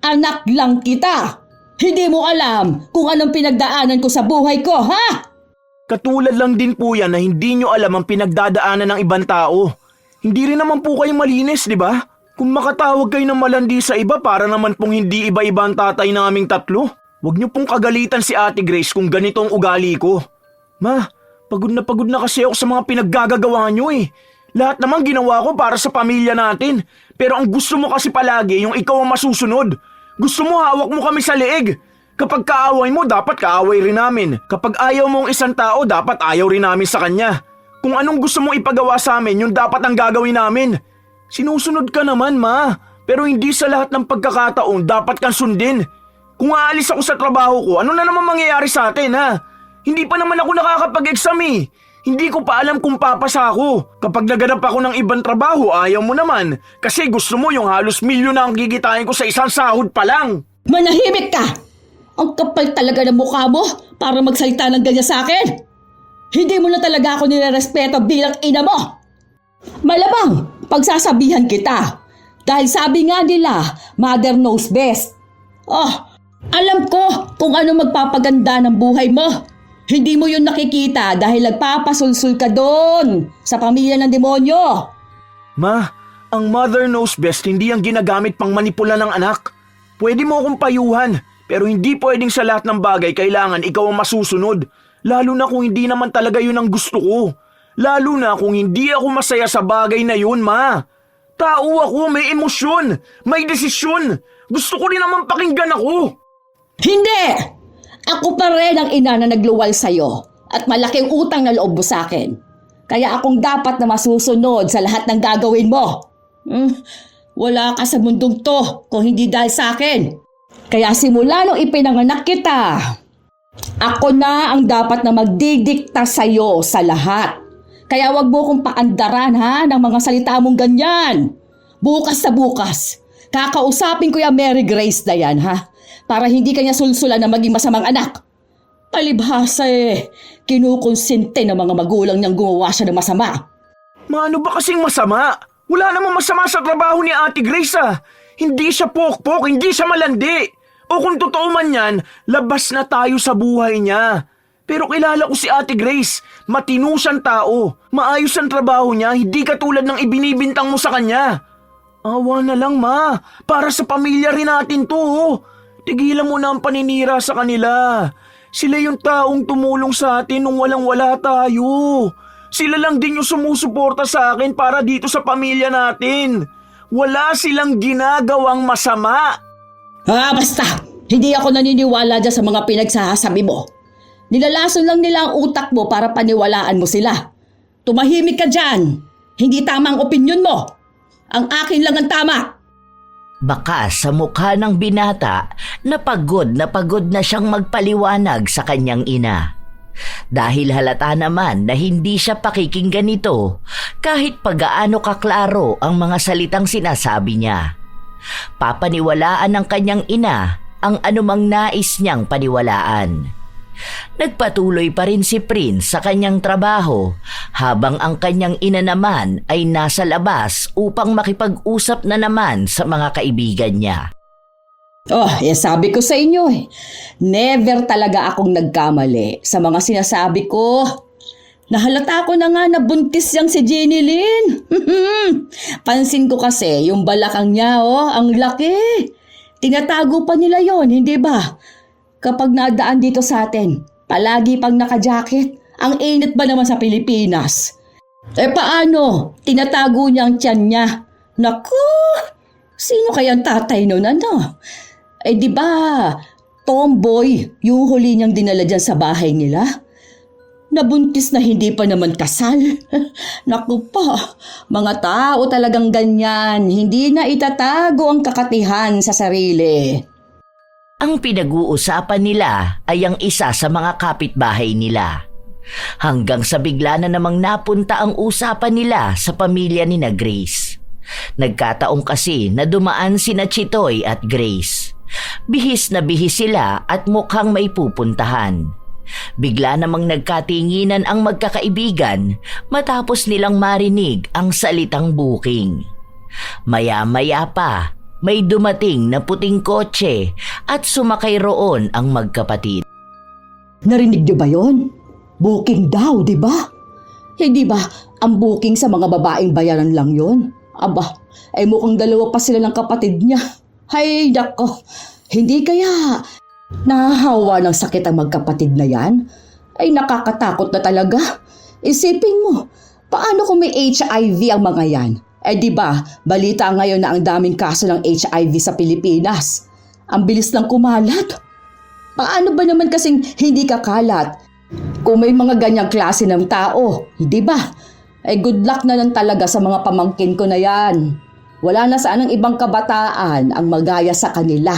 anak lang kita. Hindi mo alam kung anong pinagdaanan ko sa buhay ko, ha? Katulad lang din po yan na hindi nyo alam ang pinagdadaanan ng ibang tao. Hindi rin naman po kayo malinis, di ba? Kung makatawag kayo ng malandi sa iba para naman pong hindi iba-iba ang tatay ng aming tatlo. Huwag nyo pong kagalitan si Ate Grace kung ganito ang ugali ko. Ma, pagod na kasi ako sa mga pinaggagawa nyo eh. Lahat naman ginawa ko para sa pamilya natin. Pero ang gusto mo kasi palagi yung ikaw ang masusunod. Gusto mo hawak mo kami sa leeg. Kapag kaaway mo, dapat kaaway rin namin. Kapag ayaw mo ang isang tao, dapat ayaw rin namin sa kanya. Kung anong gusto mong ipagawa sa amin, yun dapat ang gagawin namin. Sinusunod ka naman, ma. Pero hindi sa lahat ng pagkakataon dapat kang sundin. Kung aalis ako sa trabaho ko, ano na naman mangyayari sa atin, ha? Hindi pa naman ako nakakapag-exam eh. Hindi ko pa alam kung papasa ako. Kapag naganap ako ng ibang trabaho, ayaw mo naman. Kasi gusto mo yung halos milyon na ang gigitain ko sa isang sahod pa lang. Manahimik ka! Ang kapal talaga ng mukha mo para magsalita ng ganyan sa akin. Hindi mo na talaga ako nirerespeto bilang ina mo. Malamang pagsasabihan kita. Dahil sabi nga nila, mother knows best. Alam ko kung ano magpapaganda ng buhay mo. Hindi mo yun nakikita dahil nagpapasulsul ka doon sa pamilya ng demonyo. Ma, ang mother knows best hindi ang ginagamit pang manipula ng anak. Pwede mo akong payuhan, pero hindi pwedeng sa lahat ng bagay kailangan ikaw ang masusunod. Lalo na kung hindi naman talaga yun ang gusto ko. Lalo na kung hindi ako masaya sa bagay na yun, Ma. Tao ako, may emosyon, may desisyon. Gusto ko rin naman pakinggan ako. Hindi! Ako pa rin ang ina na nagluwal sa'yo at malaking utang na loob mo sa akin. Kaya akong dapat na masusunod sa lahat ng gagawin mo. Wala ka sa mundong to kung hindi dahil sa akin. Kaya simula nung ipinanganak kita, ako na ang dapat na magdidikta sa'yo sa lahat. Kaya wag mo kong paandaran ng mga salita mong ganyan. Bukas na bukas, kakausapin ko yung Mary Grace na yan para hindi kanya sulsulan na maging masamang anak. Palibhasa kinukonsente ng mga magulang niyang gumawa siya ng masama. Ma, ano ba kasing masama? Wala namang masama sa trabaho ni Ate Grace Hindi siya pokpok, hindi siya malandi. O kung totoo man yan, labas na tayo sa buhay niya. Pero kilala ko si Ate Grace, matino siyang tao, maayos ang trabaho niya, hindi katulad ng ibinibintang mo sa kanya. Awa na lang, Ma, para sa pamilya rin natin to. Tigilan mo na ang paninira sa kanila. Sila yung taong tumulong sa atin nung walang-wala tayo. Sila lang din yung sumusuporta sa akin para dito sa pamilya natin. Wala silang ginagawang masama. Basta, hindi ako naniniwala dyan sa mga pinagsasabi mo. Nilalason lang nila ang utak mo para paniwalaan mo sila. Tumahimik ka dyan. Hindi tama ang opinyon mo. Ang akin lang ang tama. Baka sa mukha ng binata na pagod na siyang magpaliwanag sa kanyang ina. Dahil halata naman na hindi siya pakikinggan nito kahit pagaano kaklaro ang mga salitang sinasabi niya. Papaniwalaan ng kanyang ina ang anumang nais niyang paniwalaan. Nagpatuloy pa rin si Prince sa kanyang trabaho habang ang kanyang ina naman ay nasa labas upang makipag-usap na naman sa mga kaibigan niya. Sabi ko sa inyo never talaga akong nagkamali sa mga sinasabi ko. Nahalata ko na nga na buntis yang si Jenny Lynn. Pansin ko kasi yung balakang niya ang laki. Tinatago pa nila yon, hindi ba? Kapag nadaan dito sa atin, palagi pang naka-jacket. Ang init ba naman sa Pilipinas? Paano? Tinatago niya ang tiyan niya. Naku! Sino kayang tatay nun? Di ba? Tomboy, yung huli niyang dinala dyan sa bahay nila. Nabuntis na hindi pa naman kasal. Naku pa, mga tao talagang ganyan. Hindi na itatago ang kakatihan sa sarili. Ang pinag-uusapan nila ay ang isa sa mga kapitbahay nila. Hanggang sa bigla na namang napunta ang usapan nila sa pamilya ni na Grace. Nagkataong kasi na dumaan sina Chitoy at Grace. Bihis na bihis sila at mukhang may pupuntahan. Bigla namang nagkatinginan ang magkakaibigan matapos nilang marinig ang salitang booking. Maya-maya pa, may dumating na puting kotse at sumakay roon ang magkapatid. Narinig niyo ba yon? Booking daw, di ba? Hindi ba ang booking sa mga babaeng bayaran lang yon? Mukhang dalawa pa sila ng kapatid niya. Hay, nako. Hindi kaya nahahawa ng sakit ang magkapatid na yan? Ay, nakakatakot na talaga. Isipin mo, paano kung may HIV ang mga yan? Di ba, balita ngayon na ang daming kaso ng HIV sa Pilipinas. Ang bilis lang kumalat. Paano ba naman kasing hindi kakalat kung may mga ganyang klase ng tao, hindi ba? Good luck na lang talaga sa mga pamangkin ko na yan. Wala na saan ang ibang kabataan ang magaya sa kanila.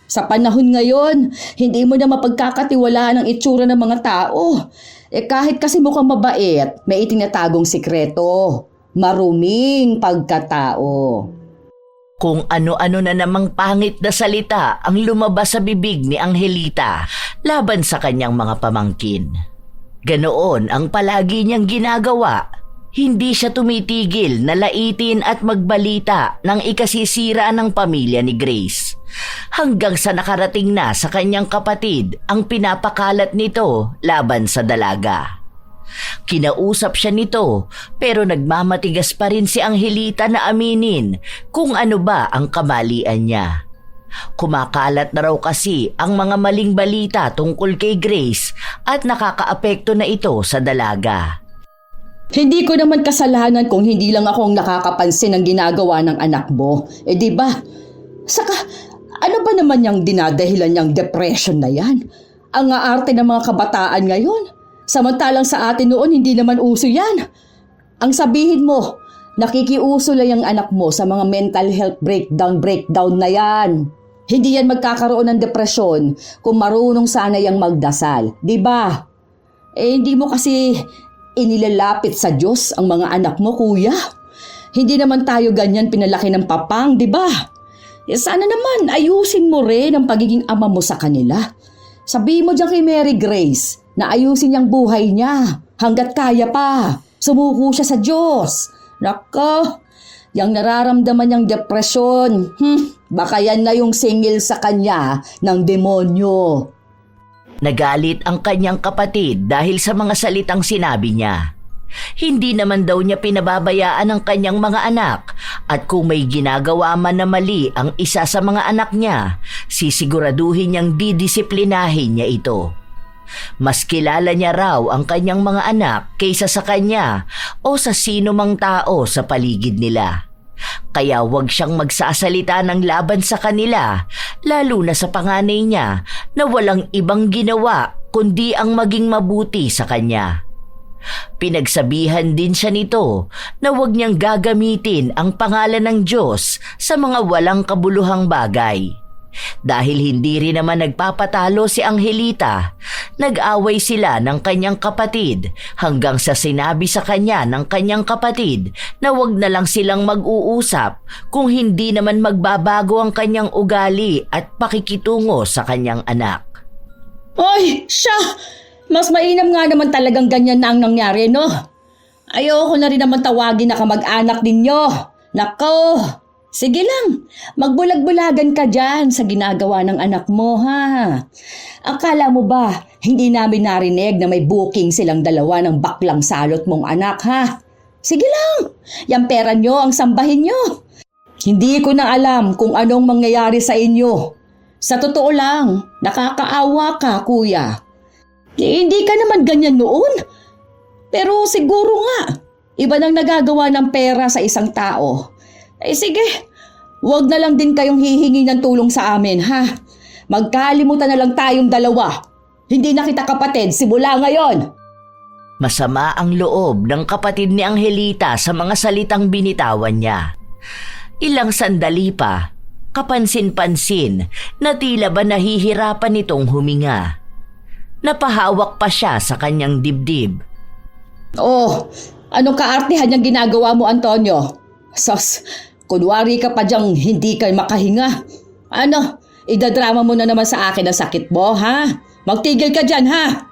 Sa panahon ngayon, hindi mo na mapagkakatiwalaan ang itsura ng mga tao. Kahit kasi mukhang mabait, may itinatagong sikreto. Maruming pagkatao. Kung ano-ano na namang pangit na salita ang lumabas sa bibig ni Angelita laban sa kanyang mga pamangkin. Ganoon ang palagi niyang ginagawa. Hindi siya tumitigil na laitin at magbalita ng ikasisira ng pamilya ni Grace. Hanggang sa nakarating na sa kanyang kapatid ang pinapakalat nito laban sa dalaga. Kinausap siya nito pero nagmamatigas pa rin si Angelita na aminin kung ano ba ang kamalian niya. Kumakalat na raw kasi ang mga maling balita tungkol kay Grace at nakakaapekto na ito sa dalaga. Hindi ko naman kasalanan kung hindi lang ako ang nakakapansin ng ginagawa ng anak mo. Di ba? Saka, ano ba naman yung dinadahilan niyang depression na yan? Ang aarte ng mga kabataan ngayon. Samantalang sa atin noon, hindi naman uso yan. Ang sabihin mo, nakikiuso lang yung anak mo sa mga mental health breakdown na yan. Hindi yan magkakaroon ng depresyon kung marunong sana yang magdasal. Di ba? Hindi mo kasi inilalapit sa Diyos ang mga anak mo, kuya. Hindi naman tayo ganyan pinalaki ng papang, di ba? Sana naman ayusin mo rin ang pagiging ama mo sa kanila. Sabihin mo dyan kay Mary Grace na ayusin niyang buhay niya hanggat kaya pa. Sumuko siya sa Diyos. Nako, yung nararamdaman niyang depresyon, baka yan na yung singil sa kanya ng demonyo. Nagalit ang kanyang kapatid dahil sa mga salitang sinabi niya. Hindi naman daw niya pinababayaan ang kanyang mga anak at kung may ginagawa man na mali ang isa sa mga anak niya, sisiguraduhin niyang didisiplinahin niya ito. Mas kilala niya raw ang kanyang mga anak kaysa sa kanya o sa sino mang tao sa paligid nila. Kaya huwag siyang magsasalita ng laban sa kanila, lalo na sa panganay niya na walang ibang ginawa kundi ang maging mabuti sa kanya. Pinagsabihan din siya nito na huwag niyang gagamitin ang pangalan ng Diyos sa mga walang kabuluhang bagay. Dahil hindi rin naman nagpapatalo si Angelita, nag-away sila ng kanyang kapatid hanggang sa sinabi sa kanya ng kanyang kapatid na wag na lang silang mag-uusap kung hindi naman magbabago ang kanyang ugali at pakikitungo sa kanyang anak. Ay, siya! Mas mainam nga naman talagang ganyan na ang nangyari, no? Ayoko na rin naman tawagin na kamag-anak ninyo. Nako! Sige lang, magbulag-bulagan ka dyan sa ginagawa ng anak mo, ha? Akala mo ba, hindi namin narinig na may booking silang dalawa ng baklang salot mong anak, ha? Sige lang, yung pera nyo ang sambahin nyo. Hindi ko na alam kung anong mangyayari sa inyo. Sa totoo lang, nakakaawa ka, kuya. Hindi ka naman ganyan noon. Pero siguro nga, iba nang nagagawa ng pera sa isang tao. Sige, wag na lang din kayong hihingi ng tulong sa amin, ha? Magkalimutan na lang tayong dalawa. Hindi na kita kapatid simula ngayon. Masama ang loob ng kapatid ni Angelita sa mga salitang binitawan niya. Ilang sandali pa, kapansin-pansin na tila ba nahihirapan itong huminga. Napahawak pa siya sa kanyang dibdib. Oh, anong kaartehan yung ginagawa mo, Antonio? Sos, kunwari ka pa dyang hindi ka makahinga. Ano, idadrama mo na naman sa akin ang sakit mo, ha? Magtigil ka dyan, ha?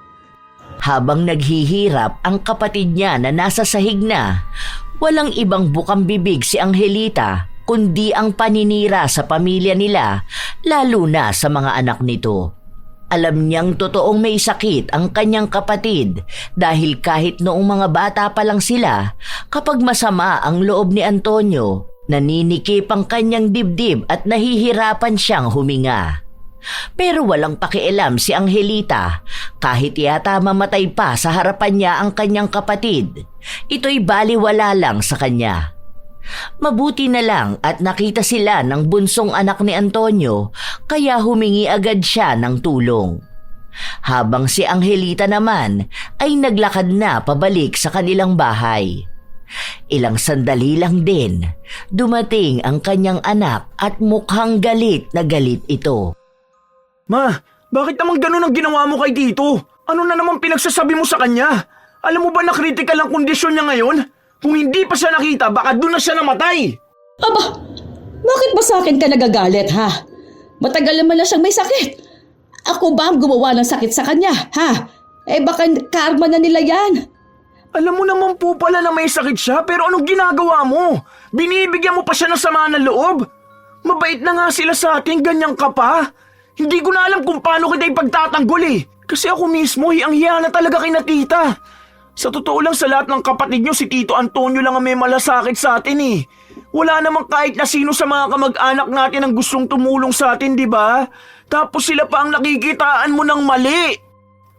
Habang naghihirap ang kapatid niya na nasa sahig na, walang ibang bukang bibig si Angelita kundi ang paninira sa pamilya nila, lalo na sa mga anak nito. Alam niyang totoong may sakit ang kanyang kapatid dahil kahit noong mga bata pa lang sila, kapag masama ang loob ni Antonio, naninikip ang kanyang dibdib at nahihirapan siyang huminga. Pero walang pakialam si Angelita kahit yata mamatay pa sa harapan niya ang kanyang kapatid. Ito'y baliwala lang sa kanya. Mabuti na lang at nakita sila ng bunsong anak ni Antonio kaya humingi agad siya ng tulong. Habang si Angelita naman ay naglakad na pabalik sa kanilang bahay. Ilang sandali lang din, dumating ang kanyang anak at mukhang galit na galit ito. Ma, bakit naman ganun ang ginawa mo kay Tito? Ano na naman pinagsasabi mo sa kanya? Alam mo ba na critical ang kondisyon niya ngayon? Kung hindi pa siya nakita, baka doon na siya namatay. Aba, bakit ba sa akin ka nagagalit, ha? Matagal naman na siyang may sakit. Ako ba ang gumawa ng sakit sa kanya, ha? Baka karma na nila yan. Alam mo naman po pala na may sakit siya, pero anong ginagawa mo? Binibigyan mo pa siya ng sama ng loob? Mabait na nga sila sa atin, ganyan ka pa. Hindi ko na alam kung paano kita ipagtatanggol eh. Kasi ako mismo, hiyang-hiya na talaga kay na tita. Sa totoo lang sa lahat ng kapatid nyo, si Tito Antonio lang ang may malasakit sa atin eh. Wala namang kahit na sino sa mga kamag-anak natin ang gustong tumulong sa atin, di ba? Tapos sila pa ang nakikitaan mo ng mali.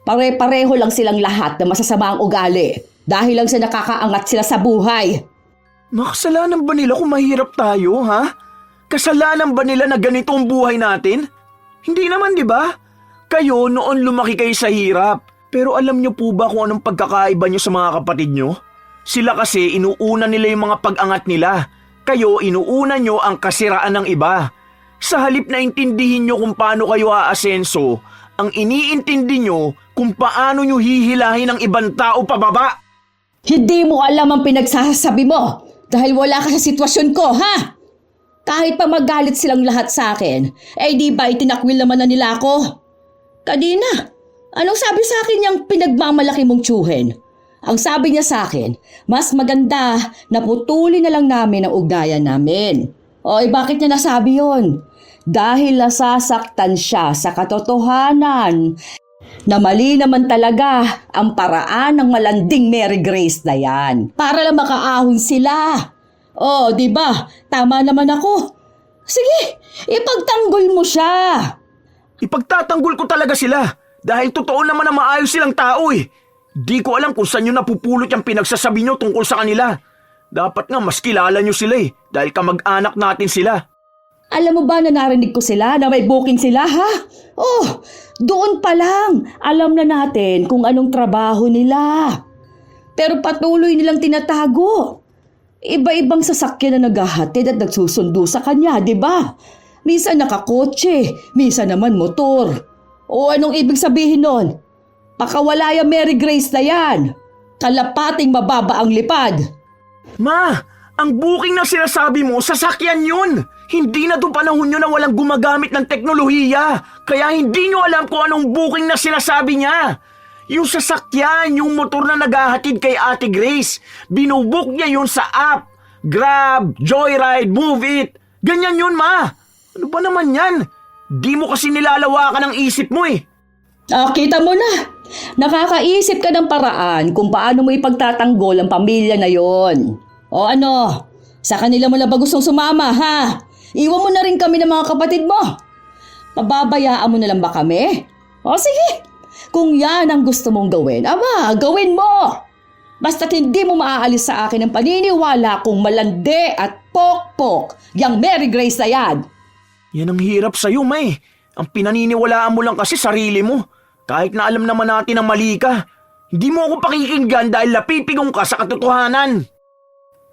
Pare-pareho lang silang lahat na masasama ang ugali dahil lang sa nakakaangat sila sa buhay. Makasalanan ba nila kung mahirap tayo, ha? Kasalanan ba nila na ganito ang buhay natin? Hindi naman, di ba? Kayo noon lumaki kayo sa hirap. Pero alam niyo po ba kung anong pagkakaiba niyo sa mga kapatid niyo? Sila kasi inuuna nila yung mga pag-angat nila. Kayo inuuna niyo ang kasiraan ng iba. Sa halip na intindihin niyo kung paano kayo aasenso, ang iniintindi niyo kung paano niyo hihilahin ang ibang tao pababa. Hindi mo alam ang pinagsasabi mo dahil wala ka sa sitwasyon ko, ha? Kahit pa magalit silang lahat sa akin, di ba itinakwil naman na nila ako? Kanina, anong sabi sa akin yung pinagmamalaki mong tsuhin? Ang sabi niya sa akin, mas maganda na putulin na lang namin ang ugnayan namin. Bakit niya nasabi yon? Dahil nasasaktan siya sa katotohanan na mali naman talaga ang paraan ng malanding Mary Grace na yan. Para lang makaahon sila. Di ba? Tama naman ako. Sige, ipagtanggol mo siya. Ipagtatanggol ko talaga sila dahil totoo naman na maayos silang tao eh. Di ko alam kung saan nyo napupulot yung pinagsasabi nyo tungkol sa kanila. Dapat nga mas kilala nyo sila eh dahil kamag-anak natin sila. Alam mo ba na narinig ko sila na may booking sila, ha? Doon pa lang. Alam na natin kung anong trabaho nila. Pero patuloy nilang tinatago. Iba-ibang sasakyan na naghahatid at nagsusundo sa kanya, di ba? Minsan nakakotse, minsan naman motor. Anong ibig sabihin nun? Pakawala yung Mary Grace na yan. Kalapating mababa ang lipad. Ma, ang booking na sinasabi mo, sasakyan yun. Hindi na doon panahon nyo na walang gumagamit ng teknolohiya. Kaya hindi nyo alam kung anong booking na sinasabi niya. Yung sasakyan, yung motor na naghahatid kay Ate Grace, binubook niya yun sa app. Grab, Joyride, Move It. Ganyan yun, ma. Ano ba naman yan? Di mo kasi nilalawakan ang isip mo eh. Kita mo na. Nakakaisip ka ng paraan kung paano mo ipagtatanggol ang pamilya na yon. Sa kanila mo na ba gustong sumama, ha? Iwan mo na rin kami ng mga kapatid mo. Pababayaan mo na lang ba kami? Sige. Kung yan ang gusto mong gawin, gawin mo. Basta't hindi mo maaalis sa akin ang paniniwala kung malandi at pokpok yang Mary Grace na yan. Yan ang hirap sa'yo, May. Ang pinaniniwalaan mo lang kasi sarili mo. Kahit na alam naman natin na mali ka. Hindi mo ako pakikinggan dahil napipigong ka sa katotohanan.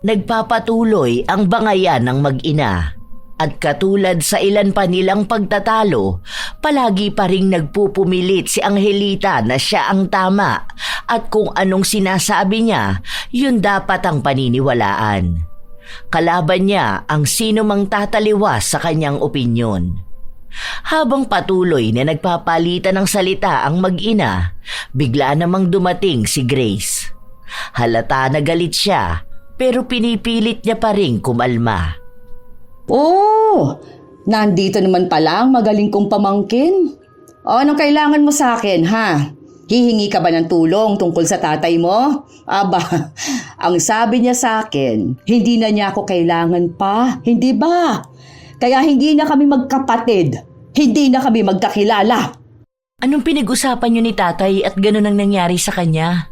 Nagpapatuloy ang bangayan ng mag-ina. At katulad sa ilan pa nilang pagtatalo, palagi pa ring nagpupumilit si Angelita na siya ang tama at kung anong sinasabi niya, yun dapat ang paniniwalaan. Kalaban niya ang sino mang tataliwas sa kanyang opinyon. Habang patuloy na nagpapalitan ng salita ang mag-ina, bigla namang dumating si Grace. Halata na galit siya, pero pinipilit niya pa ring kumalma. Nandito naman pala ang magaling kong pamangkin. Anong kailangan mo sa akin, ha? Hihingi ka ba ng tulong tungkol sa tatay mo? Ang sabi niya sa akin, hindi na niya ako kailangan pa, hindi ba? Kaya hindi na kami magkapatid, hindi na kami magkakilala. Anong pinag-usapan niyo ni tatay at ganun ang nangyari sa kanya?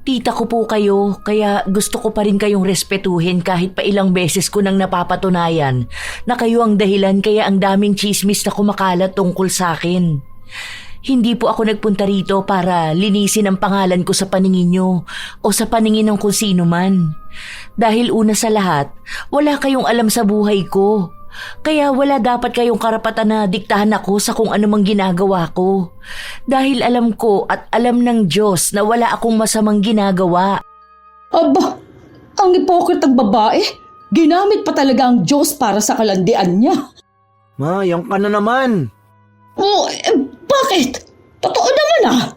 Tita ko po kayo, kaya gusto ko pa rin kayong respetuhin kahit pa ilang beses ko nang napapatunayan na kayo ang dahilan kaya ang daming chismis na kumakalat tungkol sa akin. Hindi po ako nagpunta rito para linisin ang pangalan ko sa paningin nyo o sa paningin ng kung sino man. Dahil una sa lahat, wala kayong alam sa buhay ko. Kaya wala dapat kayong karapatan na diktahan ako sa kung anumang ginagawa ko. Dahil alam ko at alam ng Diyos na wala akong masamang ginagawa. Ang hipokritang babae. Ginamit pa talaga ang Diyos para sa kalandian niya. Ma, yan ka na naman. Bakit? Totoo naman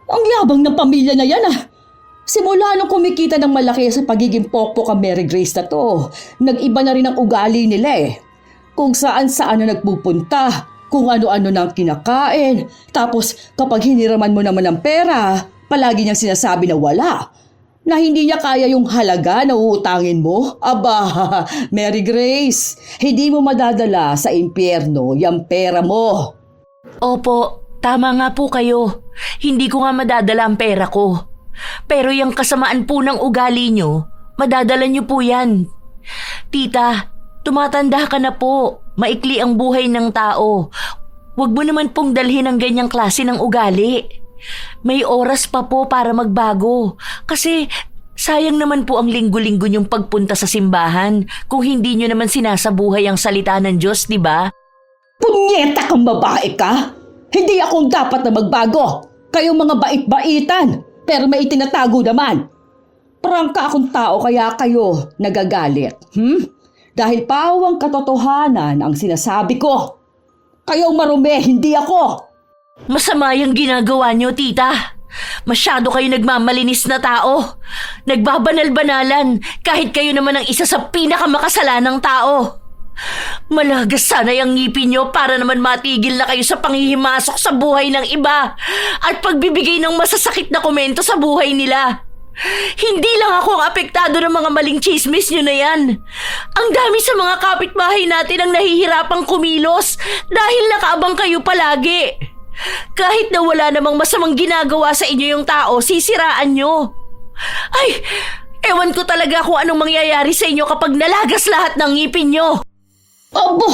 Ang yabang ng pamilya na yan Simula nung kumikita ng malaki sa pagiging pokpok ang Mary Grace na to, nag-iba na rin ang ugali nila Kung saan-saan na nagpupunta, kung ano-ano na kinakain. Tapos kapag hiniraman mo naman ng pera, palagi niyang sinasabi na wala. Na hindi niya kaya yung halaga na uutangin mo? Aba, Mary Grace, hindi mo madadala sa impyerno yung pera mo. Opo, tama nga po kayo. Hindi ko nga madadala ang pera ko. Pero yung kasamaan po ng ugali nyo, madadala nyo po yan. Tita, tumatanda ka na po. Maikli ang buhay ng tao. Huwag mo naman pong dalhin ang ganyang klase ng ugali. May oras pa po para magbago. Kasi sayang naman po ang linggo-linggo niyong pagpunta sa simbahan kung hindi niyo naman sinasabuhay ang salita ng Diyos, di ba? Punyeta kang babae ka! Hindi akong dapat na magbago. Kayong mga bait-baitan, pero may itinatago naman. Prangka akong tao kaya kayo nagagalit. Dahil pawang katotohanan ang sinasabi ko. Kayong marumi, hindi ako. Masama yung ginagawa niyo, tita. Masyado kayo nagmamalinis na tao. Nagbabanal-banalan kahit kayo naman ang isa sa pinakamakasalanang tao. Malagas sana yung ngipin niyo para naman matigil na kayo sa panghihimasok sa buhay ng iba at pagbibigay ng masasakit na komento sa buhay nila. Hindi lang ako ang apektado ng mga maling chismis niyo na yan. Ang dami sa mga kapitbahay natin ang nahihirapang kumilos dahil nakaabang kayo palagi. Kahit na wala namang masamang ginagawa sa inyo yung tao, sisiraan nyo. Ay, ewan ko talaga kung anong mangyayari sa inyo kapag nalagas lahat ng ngipin nyo. Abo,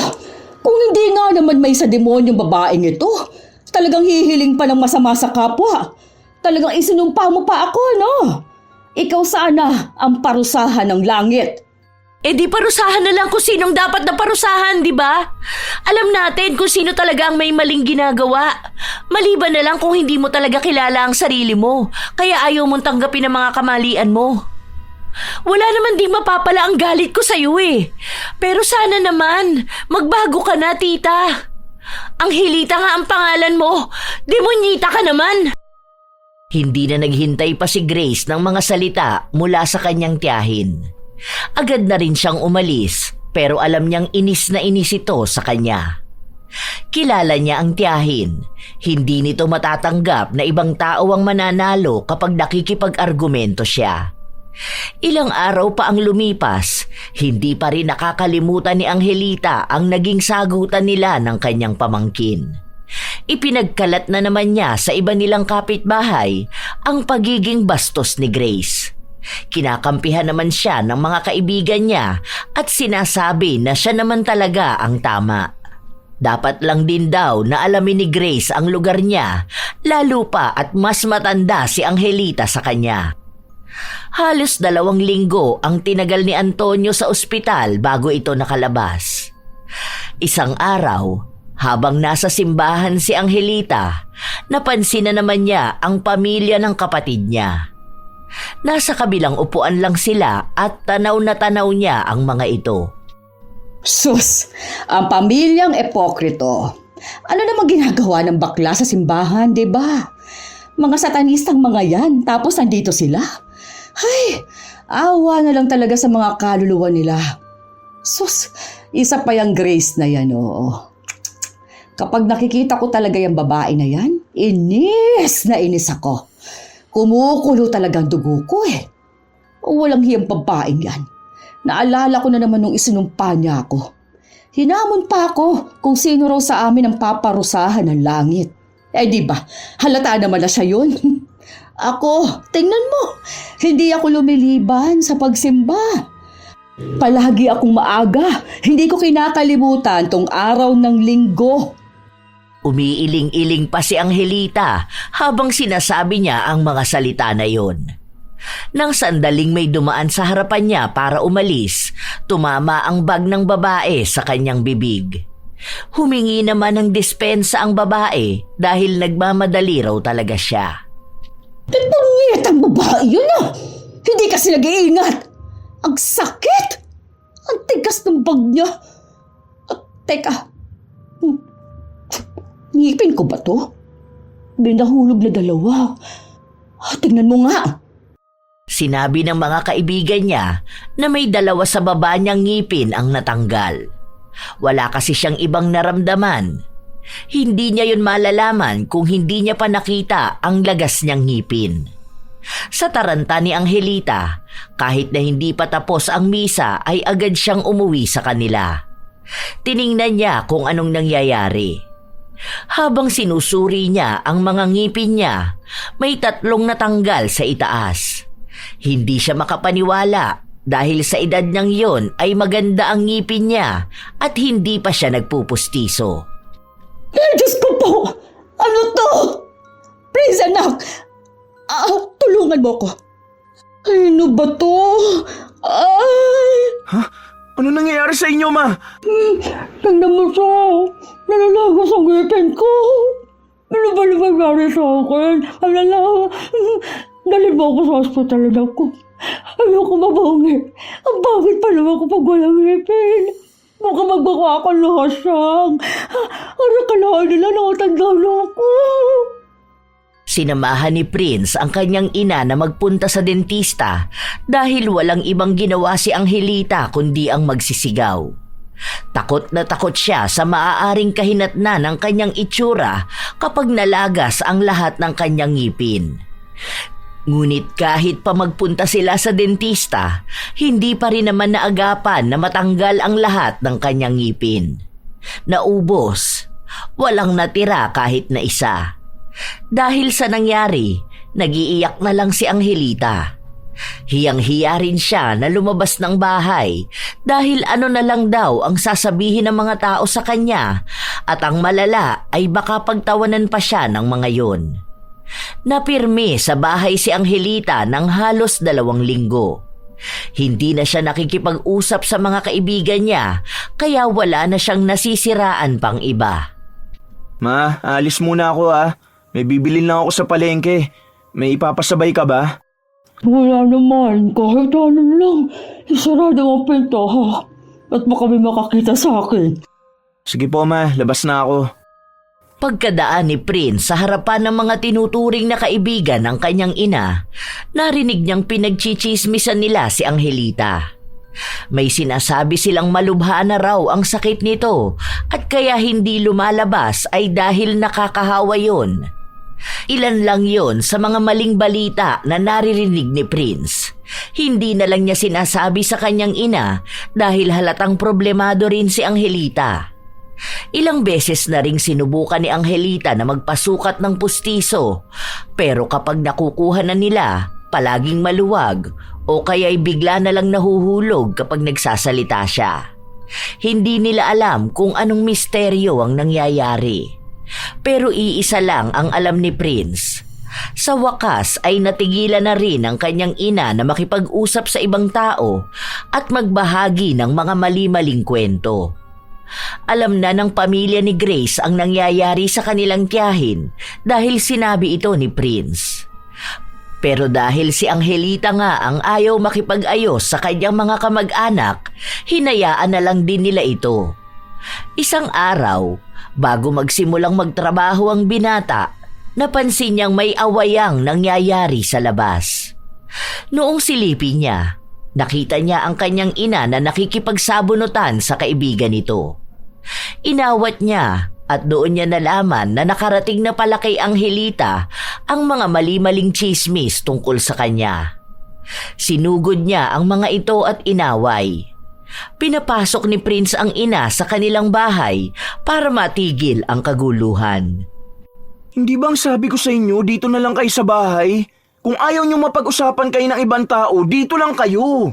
kung hindi nga naman may sa demonyong babaeng ito, talagang hihiling pa ng masama sa kapwa. Talagang isinumpa mo pa ako, no? Ikaw sana ang parusahan ng langit. Eh di parusahan na lang kung sinong dapat na parusahan, di ba? Alam natin kung sino talaga ang may maling ginagawa. Maliban na lang kung hindi mo talaga kilala ang sarili mo, kaya ayaw mong tanggapin ang mga kamalian mo. Wala naman di mapapala ang galit ko sa'yo eh. Pero sana naman, magbago ka na, tita. Angelita nga ang pangalan mo. Demonyita ka naman. Hindi na naghintay pa si Grace ng mga salita mula sa kanyang tiyahin. Agad na rin siyang umalis, pero alam niyang inis na inis ito sa kanya. Kilala niya ang tiyahin. Hindi nito matatanggap na ibang tao ang mananalo kapag nakikipag-argumento siya. Ilang araw pa ang lumipas, hindi pa rin nakakalimutan ni Angelita ang naging sagutan nila ng kanyang pamangkin. Ipinagkalat na naman niya sa iba nilang kapitbahay ang pagiging bastos ni Grace. Kinakampihan naman siya ng mga kaibigan niya at sinasabi na siya naman talaga ang tama. Dapat lang din daw na alamin ni Grace ang lugar niya, lalo pa at mas matanda si Angelita sa kanya. Halos 2 linggo ang tinagal ni Antonio sa ospital bago ito nakalabas. Isang araw, habang nasa simbahan si Angelita, napansin na naman niya ang pamilya ng kapatid niya. Nasa kabilang upuan lang sila at tanaw na tanaw niya ang mga ito. Sus, ang pamilyang epokrito. Ano namang ginagawa ng bakla sa simbahan, di ba? Mga satanistang mga yan, tapos nandito sila. Ay, awa na lang talaga sa mga kaluluwa nila. Sus, isa pa yung Grace na yan, oo. Kapag nakikita ko talaga yung babae na yan, inis na inis ako. Kumukulo talagang dugo ko eh. Walang hiyang babaeng yan. Naalala ko na naman nung isinumpa niya ako. Hinamon pa ako kung sino raw sa amin ang paparusahan ng langit. Eh di ba, halata naman na siya yun. Ako, tingnan mo, hindi ako lumiliban sa pagsimba. Palagi akong maaga, hindi ko kinakalimutan tong araw ng linggo. Umiiling-iling pa si Angelita habang sinasabi niya ang mga salita na yon. Nang sandaling may dumaan sa harapan niya para umalis, tumama ang bag ng babae sa kanyang bibig. Humingi naman ng dispensa ang babae dahil nagmamadali raw talaga siya. Pangit ang babae yun ah! Hindi kasi nag-iingat! Ang sakit! Ang tigas ng bag niya! Teka, ngipin ko ba to? Binahulog na 2. Tingnan mo nga. Sinabi ng mga kaibigan niya na may 2 sa baba niyang ngipin ang natanggal. Wala kasi siyang ibang naramdaman. Hindi niya yun malalaman kung hindi niya pa nakita ang lagas niyang ngipin. Sa taranta ni Angelita, kahit na hindi pa tapos ang misa ay agad siyang umuwi sa kanila. Tiningnan niya kung anong nangyayari. Habang sinusuri niya ang mga ngipin niya, may 3 natanggal sa itaas. Hindi siya makapaniwala dahil sa edad niyang yon ay maganda ang ngipin niya at hindi pa siya nagpupustiso. Diyos ko po! Ano to? Please, anak! Tulungan mo ko. Ano ba to? Ay! Ha? Ano nangyayari sa inyo, ma? Tingnan mo siya. Nalalagas ang ngipin ko. Ano ba nangyayari sa akin? Dali mo ako sa hospital, anak ko. Ayoko mabangi. Ang bakit pa naman ko pag walang ngipin? Baka magbaka ako lasang. Arakalaan nila nakatanda na ako. Sinamahan ni Prince ang kanyang ina na magpunta sa dentista dahil walang ibang ginawa si Angelita kundi ang magsisigaw. Takot na takot siya sa maaaring kahinatnan ng kanyang itsura kapag nalagas ang lahat ng kanyang ngipin. Ngunit kahit pa magpunta sila sa dentista, hindi pa rin naman naagapan na matanggal ang lahat ng kanyang ngipin. Naubos, walang natira kahit na isa. Dahil sa nangyari, nag-iiyak na lang si Angelita. Hiyang-hiya rin siya na lumabas ng bahay dahil ano na lang daw ang sasabihin ng mga tao sa kanya at ang malala ay baka pagtawanan pa siya ng mga yon. Napirmi sa bahay si Angelita ng halos 2 linggo. Hindi na siya nakikipag-usap sa mga kaibigan niya kaya wala na siyang nasisiraan pang iba. Ma, alis muna ako May bibilin lang ako sa palengke. May ipapasabay ka ba? Wala naman. Kahit ano lang. Isarado ang pinto, ha? At baka may makakita sa akin. Sige po, ma. Labas na ako. Pagkadaan ni Prince sa harapan ng mga tinuturing na kaibigan ng kanyang ina, narinig niyang pinagchichismisan nila si Angelita. May sinasabi silang malubha na raw ang sakit nito at kaya hindi lumalabas ay dahil nakakahawa yon. Ilan lang yon sa mga maling balita na naririnig ni Prince. Hindi na lang niya sinasabi sa kanyang ina dahil halatang problemado rin si Angelita. Ilang beses na ring sinubukan ni Angelita na magpasukat ng pustiso, pero kapag nakukuha na nila, palaging maluwag o kaya'y bigla na lang nahuhulog kapag nagsasalita siya. Hindi nila alam kung anong misteryo ang nangyayari. Pero iisa lang ang alam ni Prince. Sa wakas ay natigilan na rin ang kanyang ina na makipag-usap sa ibang tao at magbahagi ng mga mali-maling kwento. Alam na ng pamilya ni Grace ang nangyayari sa kanilang tiyahin dahil sinabi ito ni Prince. Pero dahil si Angelita nga ang ayaw makipag-ayos sa kanyang mga kamag-anak, hinayaan na lang din nila ito. Isang araw, bago magsimulang magtrabaho ang binata, napansin niyang may awayang nangyayari sa labas. Noong silipin niya, nakita niya ang kanyang ina na nakikipagsabunutan sa kaibigan nito. Inawat niya at doon niya nalaman na nakarating na pala kay Angelita ang mga mali-maling chismis tungkol sa kanya. Sinugod niya ang mga ito at inaway. Pinapasok ni Prince ang ina sa kanilang bahay para matigil ang kaguluhan. Hindi bang sabi ko sa inyo dito na lang kayo sa bahay? Kung ayaw niyo mapag-usapan kayo ng ibang tao, dito lang kayo.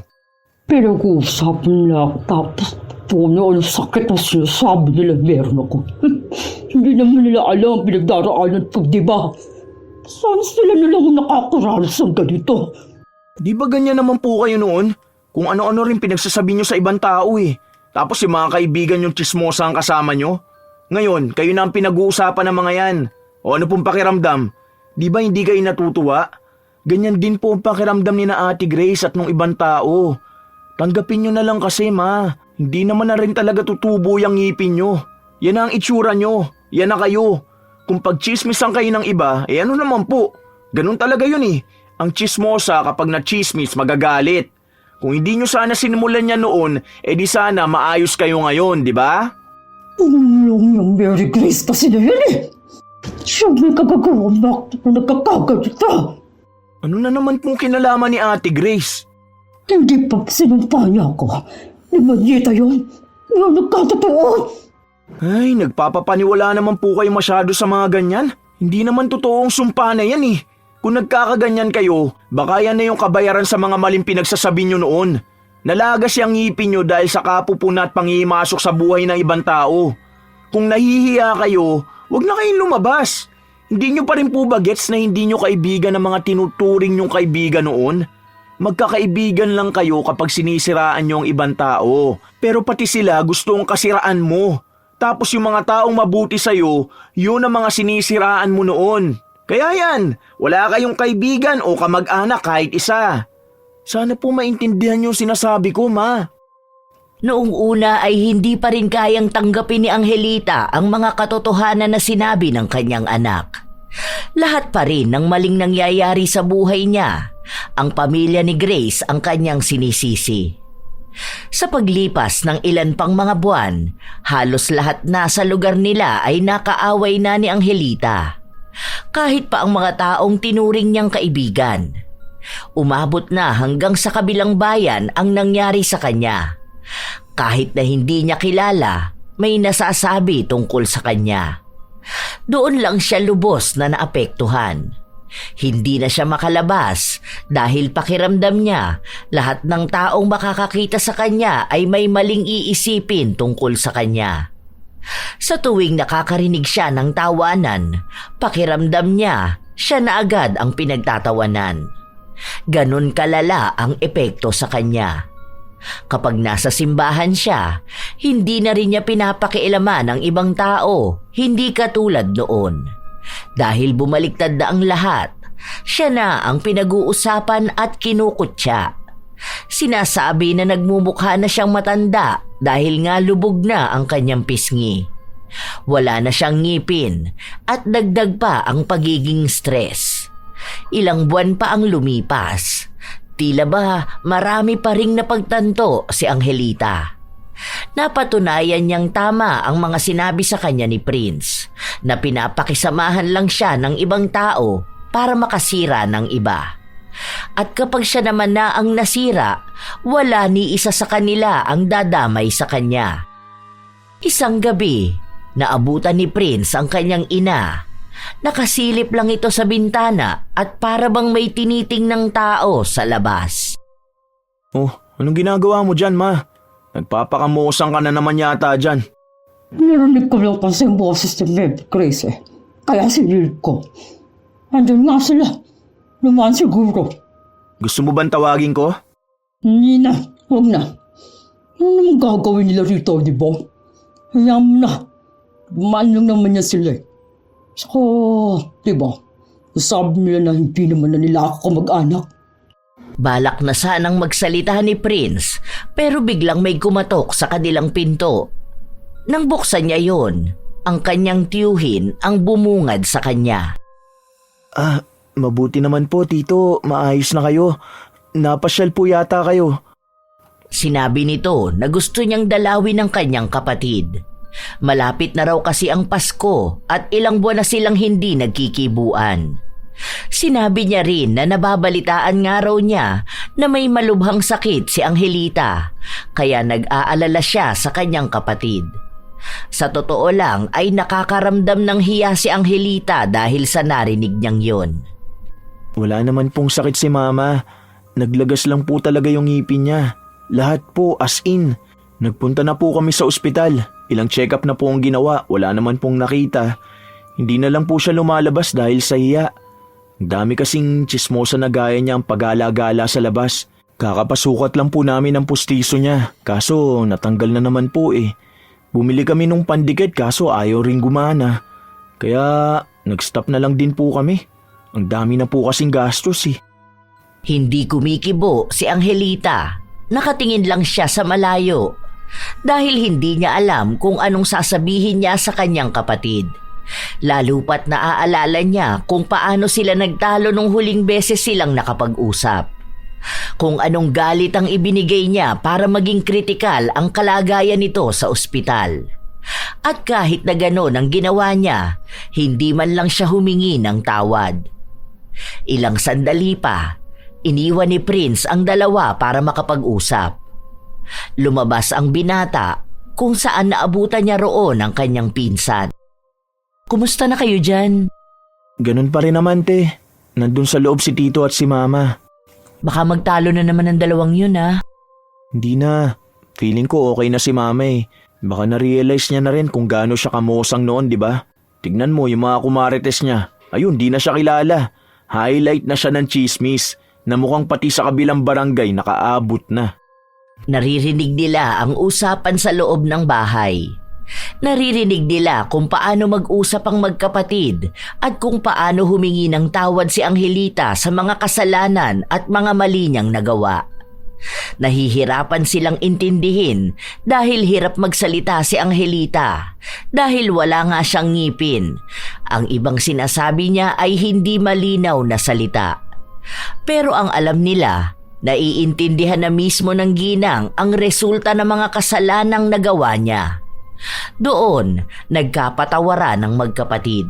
Pinag-uusapan lang tapos puno ang sakit na sinasabi nila meron ako. Hindi naman nila alam ang pinagdaraanan ko, di ba? Saan sila nilang nakakaranas ng ganito? Di ba ganyan naman po kayo noon? Kung ano-ano rin pinagsasabi nyo sa ibang tao Tapos yung mga kaibigan yung chismosa ang kasama nyo. Ngayon, kayo na ang pinag-uusapan ng mga yan. O ano pong pakiramdam? Di ba hindi kayo natutuwa? Ganyan din po ang pakiramdam ni na Ate Grace at nung ibang tao. Tanggapin nyo na lang kasi, ma. Hindi naman na rin talaga tutubo yung ngipin nyo. Yan ang itsura nyo. Yan na kayo. Kung pag-chismisan kayo ng iba, ano naman po? Ganun talaga yun Ang chismosa kapag na-chismis magagalit. Kung hindi nyo sana sinimulan niya noon, di sana maayos kayo ngayon, di ba? Yung Mary Grace kasi na yan Siya may kagagawang bakit na nagkakaganito. Ano na naman pong kinalaman ni Ate Grace? Hindi pa sinumpa niya ako. Ni Manyita yun. Yung nagkatotoo. Ay, nagpapapaniwala naman po kayo masyado sa mga ganyan. Hindi naman totoong sumpa na yan eh. Kung nagkakaganyan kayo, baka yan na yung kabayaran sa mga maling pinagsasabi nyo noon. Nalagas yung ngipin nyo dahil sa kapupuna at pangimasok sa buhay ng ibang tao. Kung nahihiya kayo, wag na kayong lumabas. Hindi nyo pa rin po ba gets na hindi nyo kaibigan ng mga tinuturing nyong kaibigan noon? Magkakaibigan lang kayo kapag sinisiraan nyo ang ibang tao. Pero pati sila gustong kasiraan mo. Tapos yung mga taong mabuti sa'yo, yun ang mga sinisiraan mo noon. Kaya yan, wala kayong kaibigan o kamag-anak kahit isa. Sana po maintindihan yung sinasabi ko, Ma. Noong una ay hindi pa rin kayang tanggapin ni Angelita ang mga katotohanan na sinabi ng kanyang anak. Lahat pa rin ng maling nangyayari sa buhay niya. Ang pamilya ni Grace ang kanyang sinisisi. Sa paglipas ng ilan pang mga buwan, halos lahat na sa lugar nila ay nakaaway na ni Angelita. Kahit pa ang mga taong tinuring niyang kaibigan. Umabot na hanggang sa kabilang bayan ang nangyari sa kanya. Kahit na hindi niya kilala, may nasasabi tungkol sa kanya. Doon lang siya lubos na naapektuhan. Hindi na siya makalabas dahil pakiramdam niya lahat ng taong makakakita sa kanya ay may maling iisipin tungkol sa kanya. Sa tuwing nakakarinig siya ng tawanan, pakiramdam niya siya na agad ang pinagtatawanan. Ganon kalala ang epekto sa kanya. Kapag nasa simbahan siya, hindi na rin niya pinapakialaman ang ibang tao, hindi katulad noon. Dahil bumaliktad na ang lahat, siya na ang pinag-uusapan at kinukutya. Sinasabi na nagmumukha na siyang matanda dahil nga lubog na ang kanyang pisngi. Wala na siyang ngipin at dagdag pa ang pagiging stress. Ilang buwan pa ang lumipas. Tila ba marami pa ring napagtanto si Angelita. Napatunayan niyang tama ang mga sinabi sa kanya ni Prince na pinapakisamahan lang siya ng ibang tao para makasira ng iba. At kapag siya naman na ang nasira, wala ni isa sa kanila ang dadamay sa kanya. Isang gabi, naabutan ni Prince ang kanyang ina. Nakasilip lang ito sa bintana at para bang may tinitingnang tao sa labas. Oh, anong ginagawa mo dyan, Ma? Nagpapakamosang ka na naman yata dyan. Narinig ko lang kasi ang boses ni Babe Grace eh. Kaya sinilip ko. Andun nga sila. Naman siguro. Gusto mo bang tawagin ko? Hindi na. Huwag na. Ano naman gagawin nila rito, di ba? Hayaan mo na. Dumaan lang naman yan sila eh. Saka, di ba? Sabi nila na hindi naman na nila ako mag-anak. Balak na sanang magsalita ni Prince pero biglang may kumatok sa kanilang pinto. Nang buksan niya yon, ang kanyang tiyuhin ang bumungad sa kanya. Ah, mabuti naman po, Tito. Maayos na kayo. Napasyal po yata kayo. Sinabi nito na gusto niyang dalawin ng kanyang kapatid. Malapit na raw kasi ang Pasko at ilang buwan na silang hindi nagkikibuan. Sinabi niya rin na nababalitaan nga raw niya na may malubhang sakit si Angelita, kaya nag-aalala siya sa kanyang kapatid. Sa totoo lang ay nakakaramdam ng hiya si Angelita dahil sa narinig niyang yon. Wala naman pong sakit si Mama. Naglagas lang po talaga yung ngipin niya. Lahat po as in. Nagpunta na po kami sa ospital. Ilang check-up na po ang ginawa. Wala naman pong nakita. Hindi na lang po siya lumalabas dahil sa hiya. Ang dami kasing chismosa na gaya niya ang pag-gala-gala sa labas. Kakapasukat lang po namin ang pustiso niya. Kaso natanggal na naman po eh. Bumili kami nung pandikit kaso ayaw ring gumana. Kaya nag-stop na lang din po kami. Ang dami na po kasing gastos eh. Hindi kumikibo si Angelita. Nakatingin lang siya sa malayo. Dahil hindi niya alam kung anong sasabihin niya sa kanyang kapatid. Lalo pat naaalala niya kung paano sila nagtalo nung huling beses silang nakapag-usap. Kung anong galit ang ibinigay niya para maging kritikal ang kalagayan nito sa ospital. At kahit na gano'n ang ginawa niya, hindi man lang siya humingi ng tawad. Ilang sandali pa, iniwan ni Prince ang dalawa para makapag-usap. Lumabas ang binata kung saan naabutan niya roon ang kanyang pinsan. Kumusta na kayo dyan? Ganun pa rin naman, te. Nandun sa loob si Tito at si Mama. Baka magtalo na naman ang dalawang yun ha. Hindi na. Feeling ko okay na si Mama eh. Baka na-realize niya na rin kung gaano siya kamosang noon, di ba? Tignan mo yung mga kumarites niya. Ayun, di na siya kilala. Highlight na siya ng chismis na mukhang pati sa kabilang barangay nakaabot na. Naririnig nila ang usapan sa loob ng bahay. Naririnig nila kung paano mag-usap ang magkapatid at kung paano humingi ng tawad si Angelita sa mga kasalanan at mga mali niyang nagawa. Nahihirapan silang intindihin dahil hirap magsalita si Angelita dahil wala nga siyang ngipin. Ang ibang sinasabi niya ay hindi malinaw na salita. Pero ang alam nila, naiintindihan na mismo ng ginang ang resulta ng mga kasalanang nagawa niya. Doon, nagkapatawaran ng magkapatid.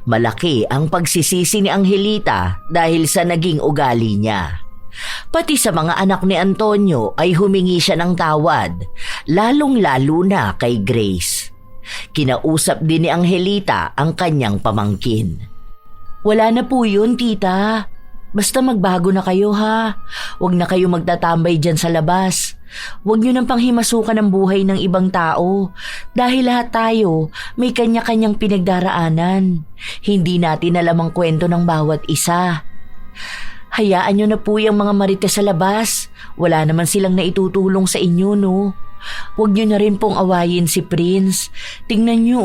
Malaki ang pagsisisi ni Angelita dahil sa naging ugali niya. Pati sa mga anak ni Antonio ay humingi siya ng tawad, lalong-lalo na kay Grace. Kinausap din ni Angelita ang kanyang pamangkin. Wala na po yun, tita. Basta magbago na kayo ha. Huwag na kayo magtatambay dyan sa labas. Huwag nyo nang panghimasukan ang buhay ng ibang tao. Dahil lahat tayo may kanya-kanyang pinagdaraanan. Hindi natin alam ang kwento ng bawat isa. Hayaan nyo na po yung mga marites sa labas. Wala naman silang naitutulong sa inyo, no? Huwag nyo na rin pong awayin si Prince. Tingnan nyo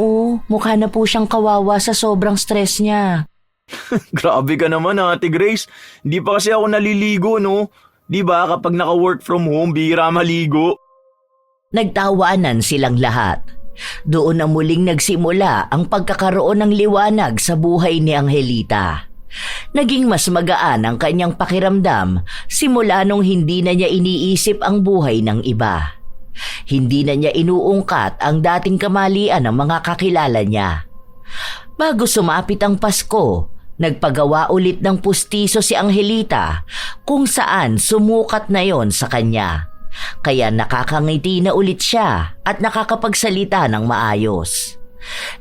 mukha na po siyang kawawa sa sobrang stress niya. Grabe ka naman, Ate Grace. Hindi pa kasi ako naliligo, no? Di ba kapag naka-work from home, bihira maligo? Nagtawanan silang lahat. Doon na muling nagsimula ang pagkakaroon ng liwanag sa buhay ni Angelita. Naging mas magaan ang kanyang pakiramdam simula nung hindi na niya iniisip ang buhay ng iba. Hindi na niya inuungkat ang dating kamalian ng mga kakilala niya. Bago sumapit ang Pasko, nagpagawa ulit ng pustiso si Angelita kung saan sumukat na yon sa kanya. Kaya nakakangiti na ulit siya at nakakapagsalita ng maayos.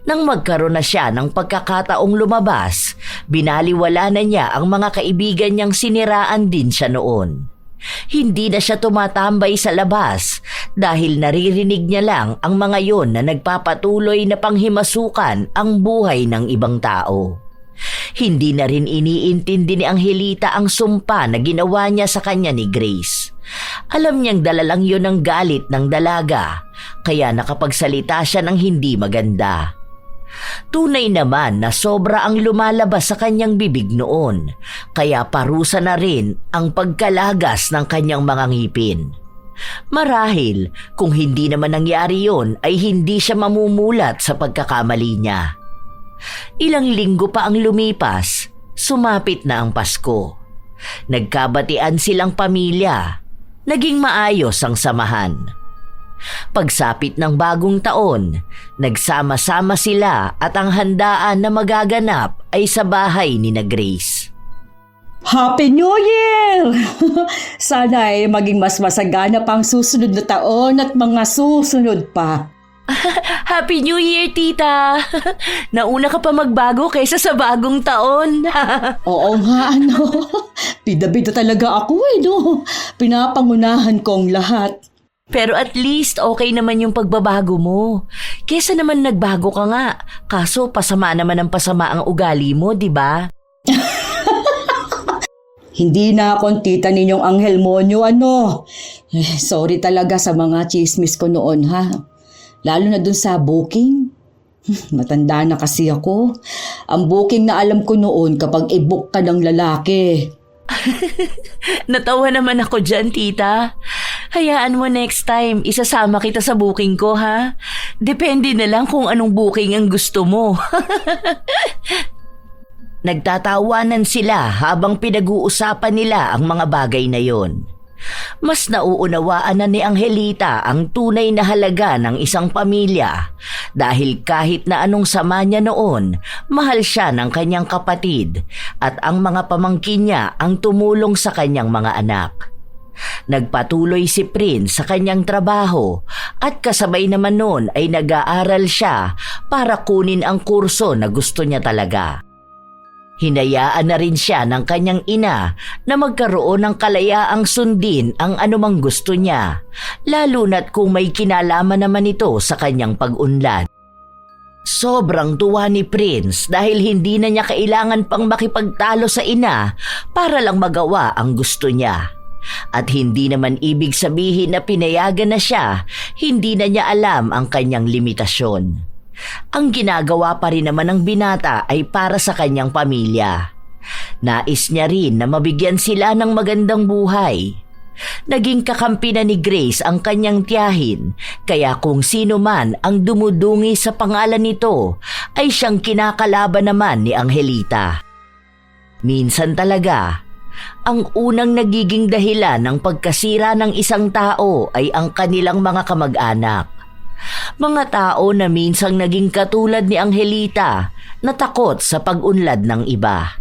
Nang magkaroon na siya ng pagkakataong lumabas, binaliwala na niya ang mga kaibigan niyang siniraan din siya noon. Hindi na siya tumatambay sa labas dahil naririnig niya lang ang mga yon na nagpapatuloy na panghimasukan ang buhay ng ibang tao. Hindi na rin iniintindi ni Angelita ang sumpa na ginawa niya sa kanya ni Grace. Alam niyang dala lang yun ng galit ng dalaga, kaya nakapagsalita siya ng hindi maganda. Tunay naman na sobra ang lumalabas sa kanyang bibig noon, kaya parusa na rin ang pagkalagas ng kanyang mga ngipin. Marahil kung hindi naman nangyari yon ay hindi siya mamumulat sa pagkakamali niya. Ilang linggo pa ang lumipas, sumapit na ang Pasko. Nagkabatian silang pamilya. Naging maayos ang samahan. Pagsapit ng bagong taon, nagsama-sama sila at ang handaan na magaganap ay sa bahay ni na Grace. Happy New Year! Sana ay maging mas masagana pa ang susunod na taon at mga susunod pa. Happy New Year, tita! Nauna ka pa magbago kaysa sa bagong taon. Oo nga, Bida-bida talaga ako no? Pinapangunahan ko ang lahat. Pero at least okay naman yung pagbabago mo. Kesa naman nagbago ka nga. Kaso pasama naman ang pasama ang ugali mo, di ba? Hindi na akong tita ninyong Anghel Monyo, sorry talaga sa mga chismis ko noon, ha? Lalo na dun sa booking. Matanda na kasi ako. Ang booking na alam ko noon kapag i-book ka ng lalaki. Natawa naman ako dyan, tita. Hayaan mo next time, isasama kita sa booking ko, ha? Depende na lang kung anong booking ang gusto mo. Nagtatawanan sila habang pinag-uusapan nila ang mga bagay na yon. Mas nauunawaan na ni Angelita ang tunay na halaga ng isang pamilya dahil kahit na anong sama niya noon, mahal siya ng kanyang kapatid at ang mga pamangkin niya ang tumulong sa kanyang mga anak. Nagpatuloy si Prince sa kanyang trabaho at kasabay naman noon ay nag-aaral siya para kunin ang kurso na gusto niya talaga. Hinayaan na rin siya ng kanyang ina na magkaroon ng kalayaang sundin ang anumang gusto niya, lalo na't kung may kinalaman naman ito sa kanyang pag-unlad. Sobrang tuwa ni Prince dahil hindi na niya kailangan pang makipagtalo sa ina para lang magawa ang gusto niya. At hindi naman ibig sabihin na pinayagan na siya, hindi na niya alam ang kanyang limitasyon. Ang ginagawa pa rin naman ng binata ay para sa kanyang pamilya. Nais niya rin na mabigyan sila ng magandang buhay. Naging kakampi na ni Grace ang kanyang tiyahin, kaya kung sino man ang dumudungi sa pangalan nito ay siyang kinakalaban naman ni Angelita. Minsan talaga, ang unang nagiging dahilan ng pagkasira ng isang tao ay ang kanilang mga kamag-anak. Mga tao na minsang naging katulad ni Angelita na takot sa pag-unlad ng iba.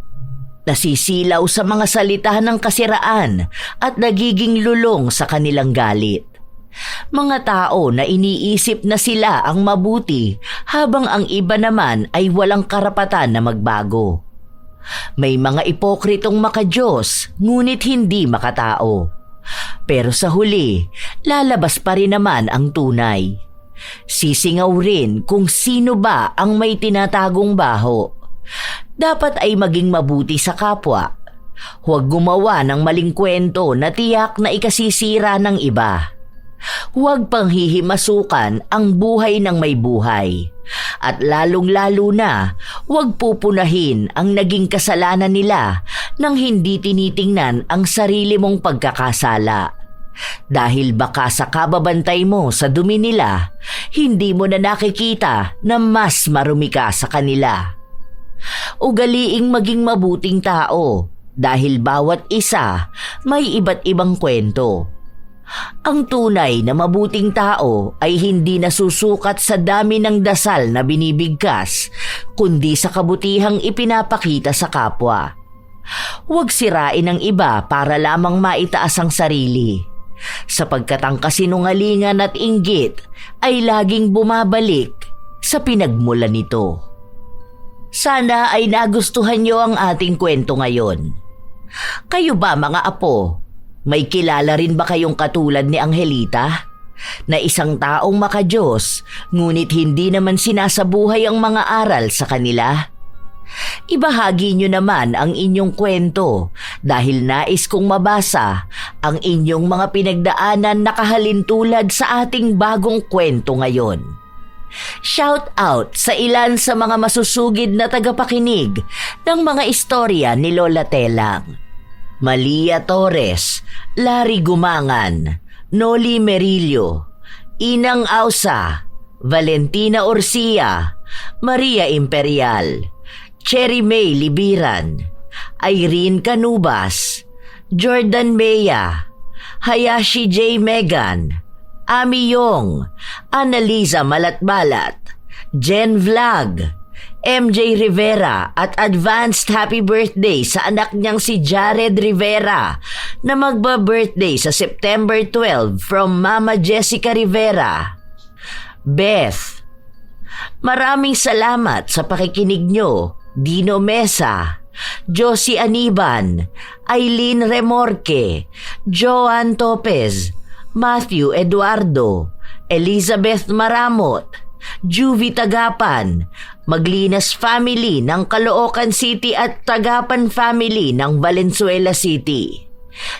Nasisilaw sa mga salita ng kasiraan at nagiging lulong sa kanilang galit. Mga tao na iniisip na sila ang mabuti habang ang iba naman ay walang karapatan na magbago. May mga ipokritong makadiyos ngunit hindi makatao. Pero sa huli, lalabas pa rin naman ang tunay. Sisingaw rin kung sino ba ang may tinatagong baho. Dapat ay maging mabuti sa kapwa. Huwag gumawa ng maling kwento na tiyak na ikasisira ng iba. Huwag panghihimasukan ang buhay ng may buhay. At lalong-lalo na, huwag pupunahin ang naging kasalanan nila nang hindi tinitingnan ang sarili mong pagkakasala. Dahil baka sa kababantay mo sa dumi nila, hindi mo na nakikita na mas marumi ka sa kanila. Ugaliing maging mabuting tao dahil bawat isa may iba't ibang kwento. Ang tunay na mabuting tao ay hindi nasusukat sa dami ng dasal na binibigkas, kundi sa kabutihang ipinapakita sa kapwa. Huwag sirain ang iba para lamang maitaas ang sarili. Sapagkat ang kasinungalingan at inggit ay laging bumabalik sa pinagmulan nito. Sana ay nagustuhan niyo ang ating kwento ngayon. Kayo ba mga apo, may kilala rin ba kayong katulad ni Angelita? Na isang taong makadiyos ngunit hindi naman sinasabuhay ang mga aral sa kanila? Ibahagi nyo naman ang inyong kwento dahil nais kong mabasa ang inyong mga pinagdaanan na kahalintulad sa ating bagong kwento ngayon. Shout out sa ilan sa mga masusugid na tagapakinig ng mga istorya ni Lola Telang. Malia Torres, Larry Gumangan, Noli Merillo, Inang Ausa, Valentina Orsia, Maria Imperial, Cherry May Libiran, Irene Canubas, Jordan Mea, Hayashi J. Megan, Ami Yong, Annalisa Malatbalat, Jen Vlog, MJ Rivera at advanced happy birthday sa anak niyang si Jared Rivera na magba-birthday sa September 12 from Mama Jessica Rivera. Beth, maraming salamat sa pakikinig nyo. Dino Mesa, Josie Aniban, Eileen Remorque, Joan Topez, Matthew Eduardo, Elizabeth Maramot, Juvie Tagapan, Maglinas Family ng Caloocan City at Tagapan Family ng Valenzuela City,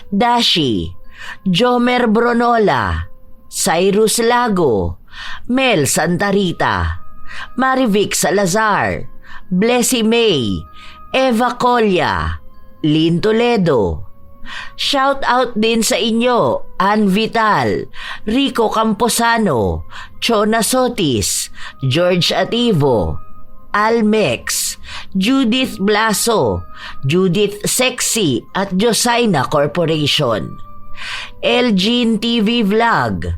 Dashi, Jomer Bronola, Cyrus Lago, Mel Santarita, Marivic Salazar, Blessy May, Eva Colya, Lynn Toledo. Shout out din sa inyo, Ann Vital, Rico Camposano, Chona Sotis, George Ativo, Almex, Judith Blaso, Judith Sexy at Josaina Corporation. Elgin TV Vlog,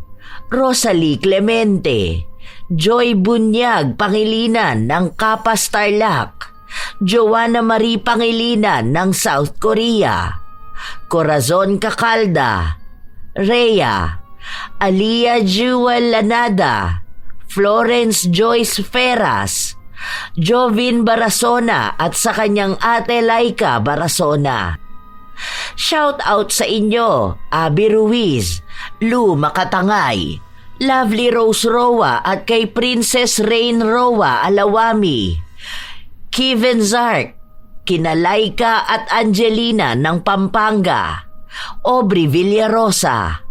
Rosalie Clemente, Joy Bunyag Pangilinan ng Kapas Tarlac, Joanna Marie Pangilinan ng South Korea, Corazon Cacalda, Rhea, Alia Jewel Lanada, Florence Joyce Feras, Jovin Barasona at sa kanyang ate Laika Barasona. Shout out sa inyo, Abby Ruiz, Lou Makatangay, Lovely Rose Roa at kay Princess Rain Roa Alawami, Kevin Zark, kina Laika at Angelina ng Pampanga, Aubrey Villarosa,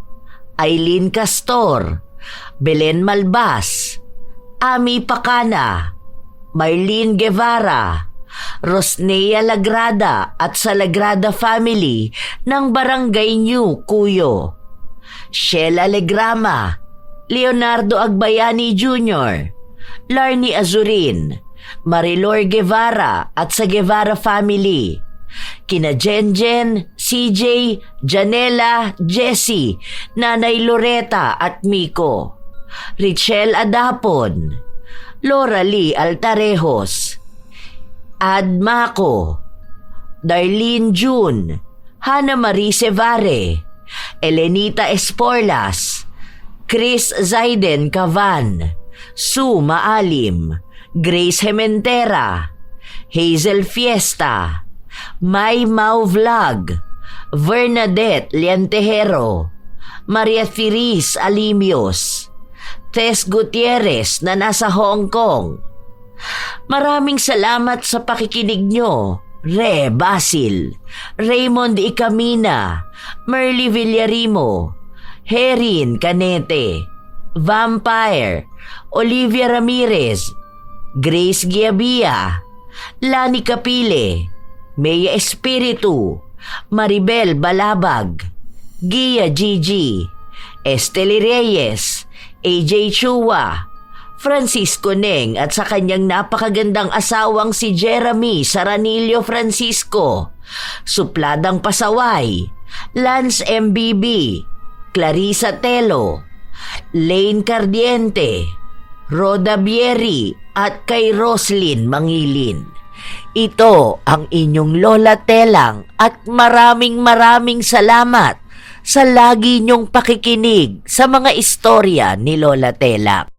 Aileen Castor, Belen Malbas, Ami Pacana, Marlene Guevara, Rosnea Lagrada at sa Lagrada family ng Barangay New Cuyo, Sheila Legrama, Leonardo Agbayani Jr., Larnie Azurin, Marilor Guevara at sa Guevara family, kina Jenjen, CJ, Janela, Jessie, Nanay Loretta at Miko, Richelle Adapon, Laura Lee Altarejos, Ad Mako, Darlene June, Hana Marie Sevare, Elenita Esporlas, Chris Zaiden Cavan, Sue Maalim, Grace Hementera, Hazel Fiesta, May Mau Vlog, Bernadette Liantejero, Maria Firis Alimios, Tess Gutierrez na nasa Hong Kong. Maraming salamat sa pakikinig nyo, Re Basil, Raymond Icamina, Merly Villarimo, Herin Canete, Vampire, Olivia Ramirez, Grace Giabia, Lani Capile, Mea Espiritu, Maribel Balabag, Gia Gigi, Esteli Reyes, AJ Chua, Francisco Neng at sa kanyang napakagandang asawang si Jeremy Saranillo Francisco, Supladang Pasaway, Lance MBB, Clarissa Telo, Lane Cardiente, Roda Bieri at kay Roslyn Mangilin. Ito ang inyong Lola Telang at maraming salamat sa lagi niyong pakikinig sa mga istorya ni Lola Telang.